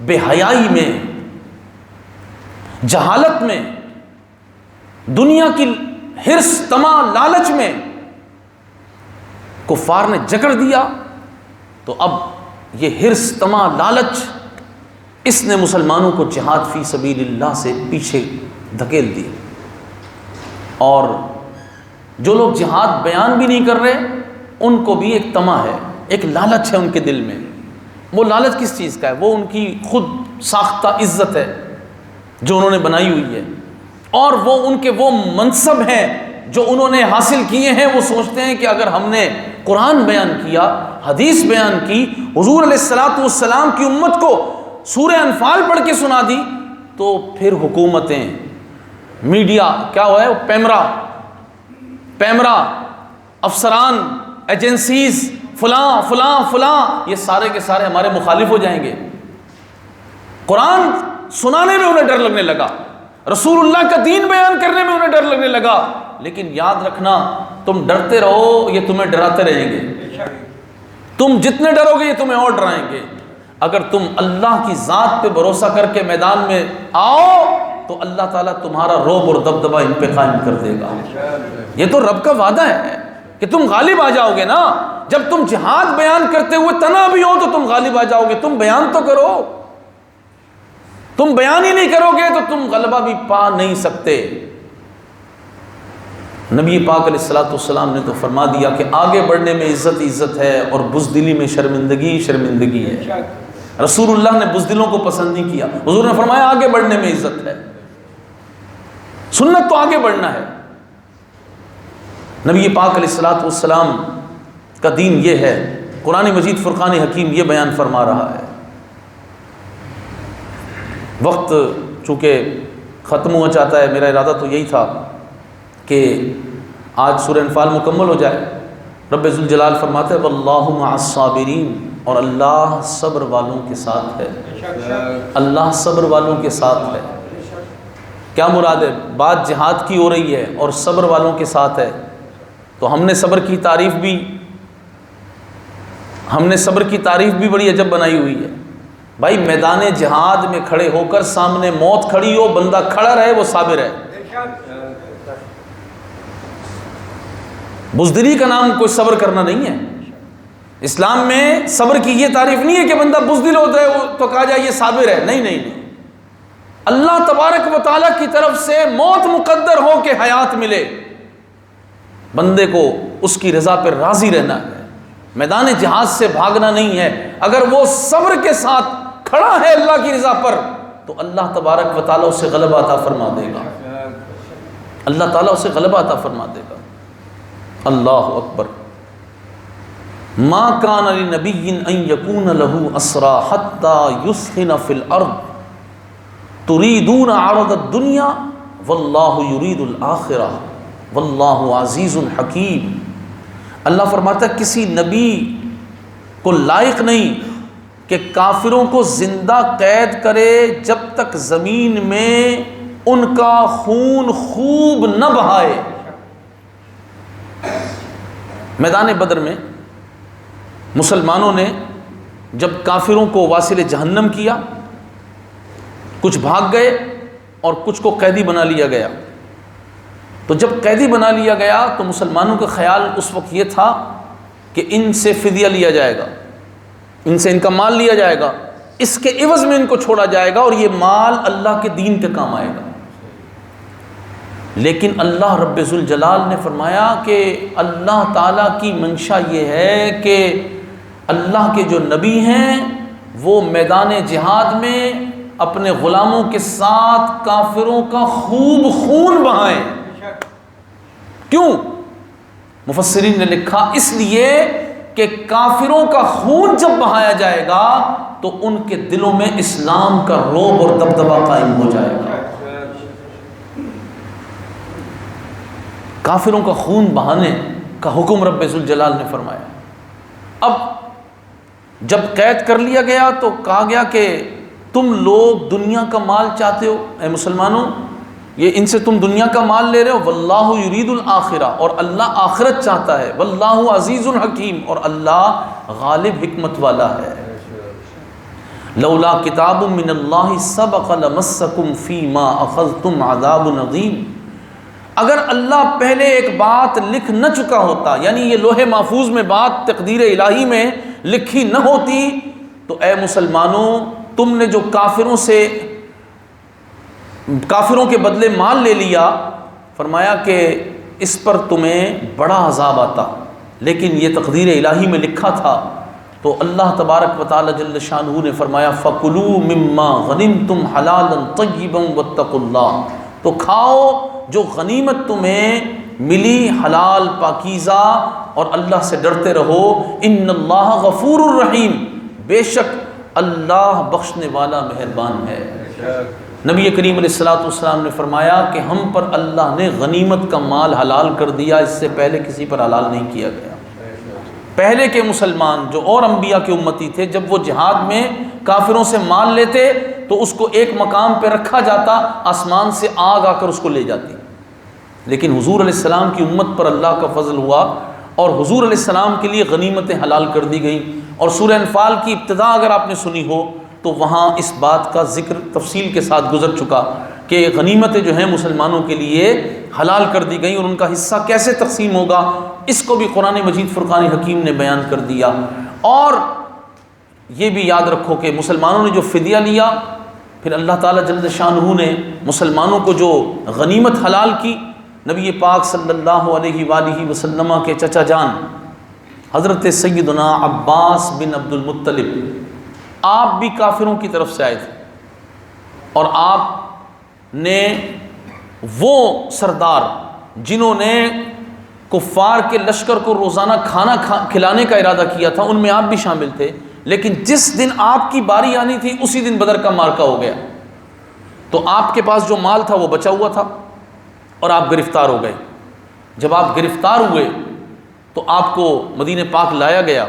بے حیائی میں، جہالت میں، دنیا کی حرص، طمع، لالچ میں کفار نے جکڑ دیا، تو اب یہ حرص، طمع، لالچ اس نے مسلمانوں کو جہاد فی سبیل اللہ سے پیچھے دھکیل دیا، اور جو لوگ جہاد بیان بھی نہیں کر رہے ان کو بھی ایک طمع ہے، ایک لالچ ہے ان کے دل میں۔ وہ لالچ کس چیز کا ہے؟ وہ ان کی خود ساختہ عزت ہے جو انہوں نے بنائی ہوئی ہے، اور وہ ان کے وہ منصب ہیں جو انہوں نے حاصل کیے ہیں۔ وہ سوچتے ہیں کہ اگر ہم نے قرآن بیان کیا، حدیث بیان کی، حضور علیہ الصلوۃ والسلام کی امت کو سورہ انفال پڑھ کے سنا دی، تو پھر حکومتیں، میڈیا کیا ہوا ہے، پیمرا، افسران، ایجنسیز، فلاں یہ سارے کے سارے ہمارے مخالف ہو جائیں گے۔ قرآن سنانے میں انہیں ڈر لگنے لگا، رسول اللہ کا دین بیان کرنے میں انہیں ڈر لگنے لگا۔ لیکن یاد رکھنا، تم ڈرتے رہو یہ تمہیں ڈراتے رہیں گے، تم جتنے ڈرو گے یہ تمہیں اور ڈرائیں گے۔ اگر تم اللہ کی ذات پہ بھروسہ کر کے میدان میں آؤ تو اللہ تعالیٰ تمہارا رعب اور دبدبہ ان پہ قائم کر دے گا۔ یہ تو رب کا وعدہ ہے کہ تم غالب آ جاؤ گے نا۔ جب تم جہاد بیان کرتے ہوئے تنا بھی ہو تو تم غالب آ جاؤ گے۔ تم بیان تو کرو، تم بیان ہی نہیں کرو گے تو تم غلبہ بھی پا نہیں سکتے۔ نبی پاک علیہ الصلوۃ والسلام نے تو فرما دیا کہ آگے بڑھنے میں عزت ہے اور بزدلی میں شرمندگی ہے۔ رسول اللہ نے بزدلوں کو پسند نہیں کیا، حضور نے فرمایا آگے بڑھنے میں عزت ہے، سنت تو آگے بڑھنا ہے۔ نبی پاک علیہ الصلوۃ والسلام کا دین یہ ہے، قرآن مجید فرقان حکیم یہ بیان فرما رہا ہے۔ وقت چونکہ ختم ہوا چاہتا ہے، میرا ارادہ تو یہی تھا کہ آج سورہ انفال مکمل ہو جائے۔ رب ذوالجلال فرماتے ہیں واللہ مع الصابرین، اور اللہ صبر والوں کے ساتھ ہے، اللہ صبر والوں کے ساتھ ہے۔ کیا مراد ہے؟ بات جہاد کی ہو رہی ہے اور صبر والوں کے ساتھ ہے، تو ہم نے صبر کی تعریف بھی بڑی عجب بنائی ہوئی ہے۔ بھائی میدان جہاد میں کھڑے ہو کر سامنے موت کھڑی ہو، بندہ کھڑا رہے وہ صابر ہے۔ بزدلی کا نام کوئی صبر کرنا نہیں ہے۔ اسلام میں صبر کی یہ تعریف نہیں ہے کہ بندہ بزدل ہوتا ہے تو کہا جائے یہ صابر ہے، نہیں۔ اللہ تبارک و تعالیٰ کی طرف سے موت مقدر ہو کہ حیات ملے، بندے کو اس کی رضا پر راضی رہنا ہے، میدان جہاد سے بھاگنا نہیں ہے۔ اگر وہ صبر کے ساتھ کھڑا ہے اللہ کی رضا پر تو اللہ تبارک و تعالیٰ اسے غلبہ عطا فرما دے گا، اللہ تعالیٰ اسے غلبہ عطا فرما دے گا۔ اللہ اکبر۔ ما کان لنبی ان یکون له اسری حتی یثخن فی الارض تریدون عرض الدنیا واللہ یرید الآخرہ واللہ عزیز حکیم۔ اللہ فرماتا ہے کسی نبی کو لائق نہیں کہ کافروں کو زندہ قید کرے جب تک زمین میں ان کا خون خوب نہ بہائے۔ میدان بدر میں مسلمانوں نے جب کافروں کو واصل جہنم کیا، کچھ بھاگ گئے اور کچھ کو قیدی بنا لیا گیا۔ تو جب قیدی بنا لیا گیا تو مسلمانوں کا خیال اس وقت یہ تھا کہ ان سے فدیہ لیا جائے گا، ان سے ان کا مال لیا جائے گا، اس کے عوض میں ان کو چھوڑا جائے گا اور یہ مال اللہ کے دین کے کام آئے گا۔ لیکن اللہ رب ذوالجلال نے فرمایا کہ اللہ تعالیٰ کی منشا یہ ہے کہ اللہ کے جو نبی ہیں وہ میدان جہاد میں اپنے غلاموں کے ساتھ کافروں کا خوب خون بہائیں۔ کیوں؟ مفسرین نے لکھا اس لیے کہ کافروں کا خون جب بہایا جائے گا تو ان کے دلوں میں اسلام کا رعب اور دبدبہ قائم ہو جائے گا۔ کافروں کا خون بہانے کا حکم رب ذوالجلال نے فرمایا۔ اب جب قید کر لیا گیا تو کہا گیا کہ تم لوگ دنیا کا مال چاہتے ہو، اے مسلمانوں، یہ ان سے تم دنیا کا مال لے رہے ہو، واللہ یرید الآخرہ، اور اللہ آخرت چاہتا ہے، واللہ عزیز الحکیم، اور اللہ غالب حکمت والا ہے۔ لولا کتاب من اللہ سبق لمسکم فیما اخذتم عذاب عظیم۔ اگر اللہ پہلے ایک بات لکھ نہ چکا ہوتا، یعنی یہ لوح محفوظ میں بات تقدیر الہی میں لکھی نہ ہوتی، تو اے مسلمانوں تم نے جو کافروں کے بدلے مال لے لیا، فرمایا کہ اس پر تمہیں بڑا عذاب آتا، لیکن یہ تقدیر الہی میں لکھا تھا۔ تو اللہ تبارک و تعالی جل شانہ نے فرمایا فَكُلُوا مِمَّا غَنِمْتُمْ حَلَالًا طَيِّبًا وَاتَّقُوا اللَّهَ، تو کھاؤ جو غنیمت تمہیں ملی حلال پاکیزہ اور اللہ سے ڈرتے رہو، ان اللہ غفور الرحیم، بے شک اللہ بخشنے والا مہربان ہے۔ نبی کریم علیہ الصلوۃ والسلام نے فرمایا کہ ہم پر اللہ نے غنیمت کا مال حلال کر دیا، اس سے پہلے کسی پر حلال نہیں کیا گیا۔ پہلے کے مسلمان جو اور انبیاء کی امتی تھے، جب وہ جہاد میں کافروں سے مال لیتے تو اس کو ایک مقام پہ رکھا جاتا، آسمان سے آگ آ کر اس کو لے جاتی۔ لیکن حضور علیہ السلام کی امت پر اللہ کا فضل ہوا اور حضور علیہ السلام کے لیے غنیمتیں حلال کر دی گئیں، اور سورہ انفال کی ابتدا اگر آپ نے سنی ہو تو وہاں اس بات کا ذکر تفصیل کے ساتھ گزر چکا کہ غنیمتیں جو ہیں مسلمانوں کے لیے حلال کر دی گئیں، اور ان کا حصہ کیسے تقسیم ہوگا اس کو بھی قرآن مجید فرقان حکیم نے بیان کر دیا۔ اور یہ بھی یاد رکھو کہ مسلمانوں نے جو فدیہ لیا، پھر اللہ تعالیٰ جل شانہ نے مسلمانوں کو جو غنیمت حلال کی، نبی پاک صلی اللہ علیہ وآلہ وسلم کے چچا جان حضرت سیدنا عباس بن عبد المطلب، آپ بھی کافروں کی طرف سے آئے تھے، اور آپ نے وہ سردار جنہوں نے کفار کے لشکر کو روزانہ کھانا کھلانے کا ارادہ کیا تھا، ان میں آپ بھی شامل تھے، لیکن جس دن آپ کی باری آنی تھی اسی دن بدر کا مارکا ہو گیا، تو آپ کے پاس جو مال تھا وہ بچا ہوا تھا اور آپ گرفتار ہو گئے۔ جب آپ گرفتار ہوئے تو آپ کو مدینہ پاک لایا گیا،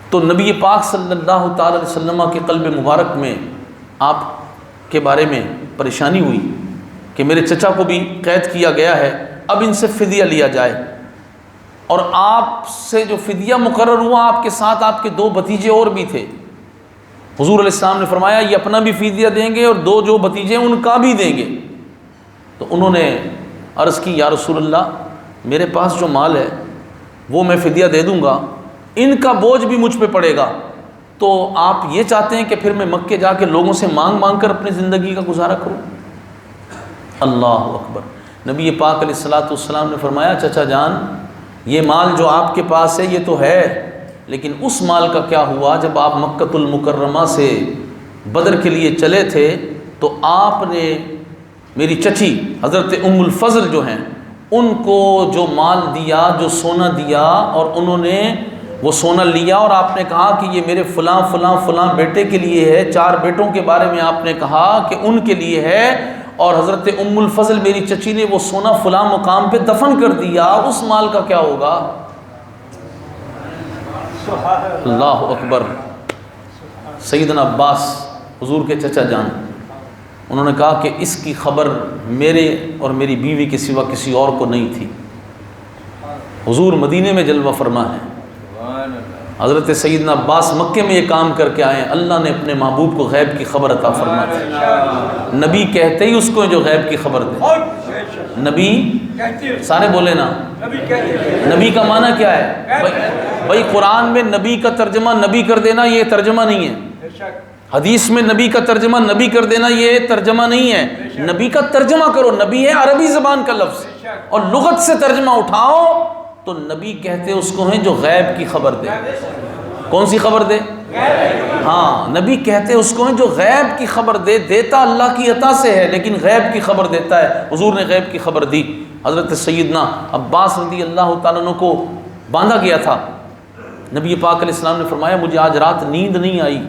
تو نبی پاک صلی اللہ تعالی علیہ وسلم کے قلب مبارک میں آپ کے بارے میں پریشانی ہوئی کہ میرے چچا کو بھی قید کیا گیا ہے، اب ان سے فدیہ لیا جائے، اور آپ سے جو فدیہ مقرر ہوا آپ کے ساتھ آپ کے دو بھتیجے اور بھی تھے۔ حضور علیہ السلام نے فرمایا یہ اپنا بھی فدیہ دیں گے اور دو جو بھتیجے ہیں ان کا بھی دیں گے۔ تو انہوں نے عرض کی یا رسول اللہ، میرے پاس جو مال ہے وہ میں فدیہ دے دوں گا، ان کا بوجھ بھی مجھ پہ پڑے گا، تو آپ یہ چاہتے ہیں کہ پھر میں مکے جا کے لوگوں سے مانگ مانگ کر اپنی زندگی کا گزارا کروں؟ اللہ اکبر۔ نبی پاک علیہ الصلوۃ والسلام نے فرمایا چچا جان یہ مال جو آپ کے پاس ہے یہ تو ہے، لیکن اس مال کا کیا ہوا جب آپ مکۃ المکرمہ سے بدر کے لیے چلے تھے تو آپ نے میری چچی حضرت ام الفضل جو ہیں ان کو جو مال دیا، جو سونا دیا، اور انہوں نے وہ سونا لیا اور آپ نے کہا کہ یہ میرے فلاں فلاں فلاں بیٹے کے لیے ہے، 4 بیٹوں کے بارے میں آپ نے کہا کہ ان کے لیے ہے، اور حضرت ام الفضل میری چچی نے وہ سونا فلاں مقام پہ دفن کر دیا، اس مال کا کیا ہوگا؟ اللہ اکبر۔ سیدنا عباس حضور کے چچا جان، انہوں نے کہا کہ اس کی خبر میرے اور میری بیوی کے سوا کسی اور کو نہیں تھی۔ حضور مدینے میں جلوہ فرما ہے، حضرت سیدنا عباس مکے میں یہ کام کر کے آئے، اللہ نے اپنے محبوب کو غیب کی خبر عطا فرما دی۔ نبی کہتے ہی اس کو جو غیب کی خبر دے، نبی سارے بولے نا، نبی کا معنی کیا ہے بھائی؟ قرآن میں نبی کا ترجمہ نبی کر دینا یہ ترجمہ نہیں ہے، حدیث میں نبی کا ترجمہ نبی کر دینا یہ ترجمہ نہیں ہے۔ نبی کا ترجمہ کرو، نبی ہے عربی زبان کا لفظ، اور لغت سے ترجمہ اٹھاؤ تو نبی کہتے اس کو ہیں جو غیب کی خبر دے۔ کون سی خبر دے؟ ہاں، نبی کہتے اس کو ہیں جو غیب کی خبر دے۔ دیتا اللہ کی عطا سے ہے لیکن غیب کی خبر دیتا ہے۔ حضور نے غیب کی خبر دی۔ حضرت سیدنا عباس رضی اللہ تعالیٰ عنہ کو باندھا گیا تھا، نبی پاک علیہ السلام نے فرمایا مجھے آج رات نیند نہیں آئی،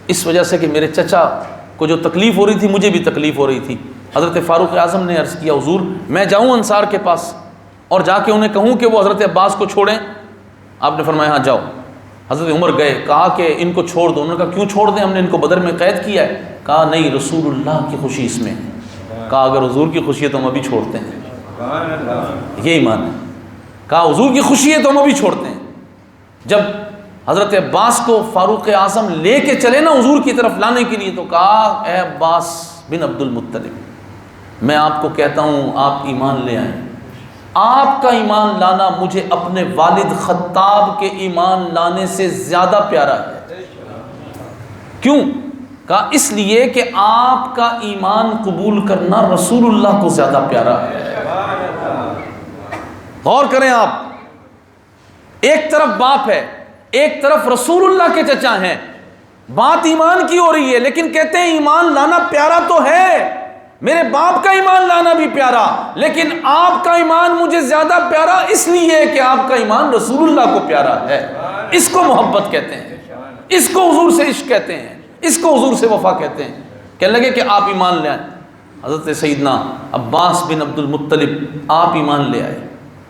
اس وجہ سے کہ میرے چچا کو جو تکلیف ہو رہی تھی مجھے بھی تکلیف ہو رہی تھی۔ حضرت فاروق اعظم نے عرض کیا حضور میں جاؤں انصار کے پاس اور جا کے انہیں کہوں کہ وہ حضرت عباس کو چھوڑیں؟ آپ نے فرمایا ہاں جاؤ۔ حضرت عمر گئے، کہا کہ ان کو چھوڑ دو۔ انہوں نے کہا کیوں چھوڑ دیں، ہم نے ان کو بدر میں قید کیا ہے۔ کہا نہیں، رسول اللہ کی خوشی اس میں ہے۔ کہا اگر حضور کی خوشی ہے تو ہم ابھی چھوڑتے ہیں۔ یہ ایمان ہے۔ کہا حضور کی خوشی ہے تو ہم ابھی چھوڑتے ہیں۔ جب حضرت عباس کو فاروق اعظم لے کے چلے نا حضور کی طرف لانے کے لیے، تو کہا اے عباس بن عبد المطلب، میں آپ کو کہتا ہوں آپ ایمان لے آئیں۔ آپ کا ایمان لانا مجھے اپنے والد خطاب کے ایمان لانے سے زیادہ پیارا ہے۔ کیوں؟ کہا اس لیے کہ آپ کا ایمان قبول کرنا رسول اللہ کو زیادہ پیارا ہے۔ غور کریں آپ، ایک طرف باپ ہے، ایک طرف رسول اللہ کے چچا ہیں، بات ایمان کی ہو رہی ہے لیکن کہتے ہیں ایمان لانا پیارا تو ہے، میرے باپ کا ایمان لانا بھی پیارا، لیکن آپ کا ایمان مجھے زیادہ پیارا اس لیے کہ آپ کا ایمان رسول اللہ کو پیارا ہے۔ اس کو محبت کہتے ہیں، اس کو حضور سے عشق کہتے ہیں، اس کو حضور سے وفا کہتے ہیں۔ کہنے لگے کہ آپ ایمان لے آئیں۔ حضرت سیدنا عباس بن عبد المطلب آپ ایمان لے آئے،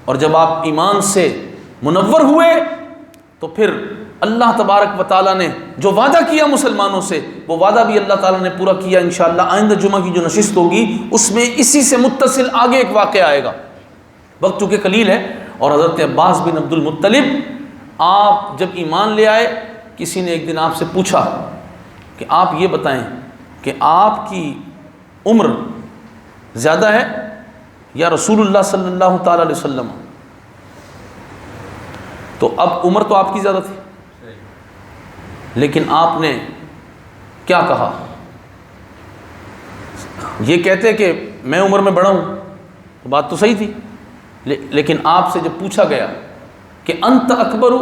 اور جب آپ ایمان سے منور ہوئے تو پھر اللہ تبارک و تعالیٰ نے جو وعدہ کیا مسلمانوں سے وہ وعدہ بھی اللہ تعالیٰ نے پورا کیا۔ انشاءاللہ آئندہ جمعہ کی جو نشست ہوگی اس میں اسی سے متصل آگے ایک واقعہ آئے گا، وقت چونکہ قلیل ہے۔ اور حضرت عباس بن عبد المطلب آپ جب ایمان لے آئے، کسی نے ایک دن آپ سے پوچھا کہ آپ یہ بتائیں کہ آپ کی عمر زیادہ ہے یا رسول اللہ صلی اللہ تعالیٰ علیہ وسلم؟ تو اب عمر تو آپ کی زیادہ تھی لیکن آپ نے کیا کہا؟ یہ کہتے کہ میں عمر میں بڑا ہوں، تو بات تو صحیح تھی، لیکن آپ سے جب پوچھا گیا کہ انت اکبر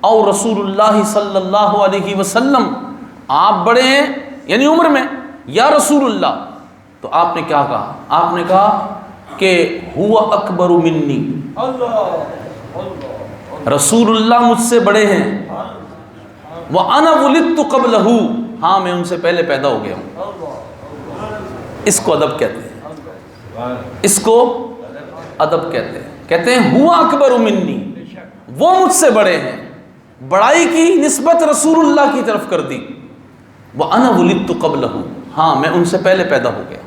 او رسول اللہ صلی اللہ علیہ وسلم، آپ بڑے ہیں یعنی عمر میں یا رسول اللہ، تو آپ نے کیا کہا؟ آپ نے کہا کہ ہوا اکبر منی، رسول اللہ مجھ سے بڑے ہیں، وَأَنَا وُلِدْتُ قَبْلَهُ، ہاں میں ان سے پہلے پیدا ہو گیا ہوں۔ اس کو ادب کہتے ہیں، اس کو ادب کہتے ہیں، کہتے ہیں ہوا اکبر منی، وہ مجھ سے بڑے ہیں، بڑائی کی نسبت رسول اللہ کی طرف کر دی۔ وَأَنَا وُلِدْتُ قَبْلَهُ، ہاں میں ان سے پہلے پیدا ہو گیا۔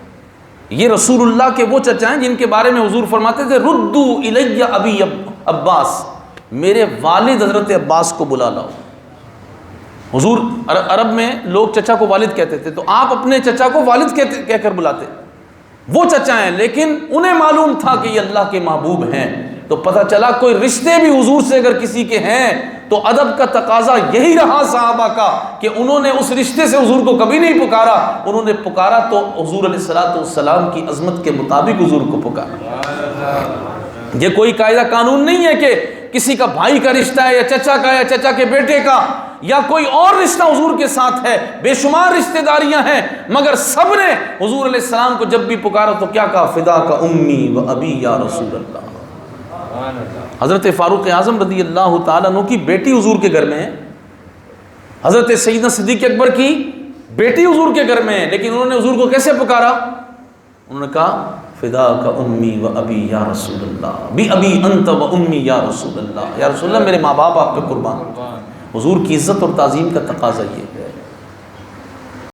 یہ رسول اللہ کے وہ چچا ہیں جن کے بارے میں حضور فرماتے تھے ردو الی ابی عباس، میرے والد حضرت عباس کو بلا لاؤ۔ حضور عرب میں لوگ چچا کو والد کہتے تھے، تو آپ اپنے چچا کو والد کہہ کر بلاتے۔ وہ چچا ہیں لیکن انہیں معلوم تھا کہ یہ اللہ کے محبوب ہیں، تو پتہ چلا کوئی رشتے بھی حضور سے اگر کسی کے ہیں تو ادب کا تقاضا یہی رہا صحابہ کا کہ انہوں نے اس رشتے سے حضور کو کبھی نہیں پکارا، انہوں نے پکارا تو حضور علیہ الصلوۃ والسلام کی عظمت کے مطابق حضور کو پکارا۔ یہ کوئی قاعدہ قانون نہیں ہے کہ کسی کا بھائی کا رشتہ ہے یا چچا کا یا چچا کے بیٹے کا یا کوئی اور رشتہ حضور کے ساتھ ہے، بے شمار رشتہ داریاں ہیں، مگر سب نے حضور علیہ السلام کو جب بھی پکارا تو کیا کہا؟ فدا کا امی و ابی یا رسول اللہ۔ حضرت فاروق اعظم رضی اللہ تعالیٰ عنہ کی بیٹی حضور کے گھر میں ہے، حضرت سیدنا صدیق اکبر کی بیٹی حضور کے گھر میں ہے، لیکن انہوں نے حضور کو کیسے پکارا؟ انہوں نے کہا فدا کا امی و ابی یا رسول اللہ، بی ابی انت و امی یا رسول اللہ، یا رسول اللہ میرے ماں باپ آپ پہ قربان۔ حضور کی عزت اور تعظیم کا تقاضا یہ ہے۔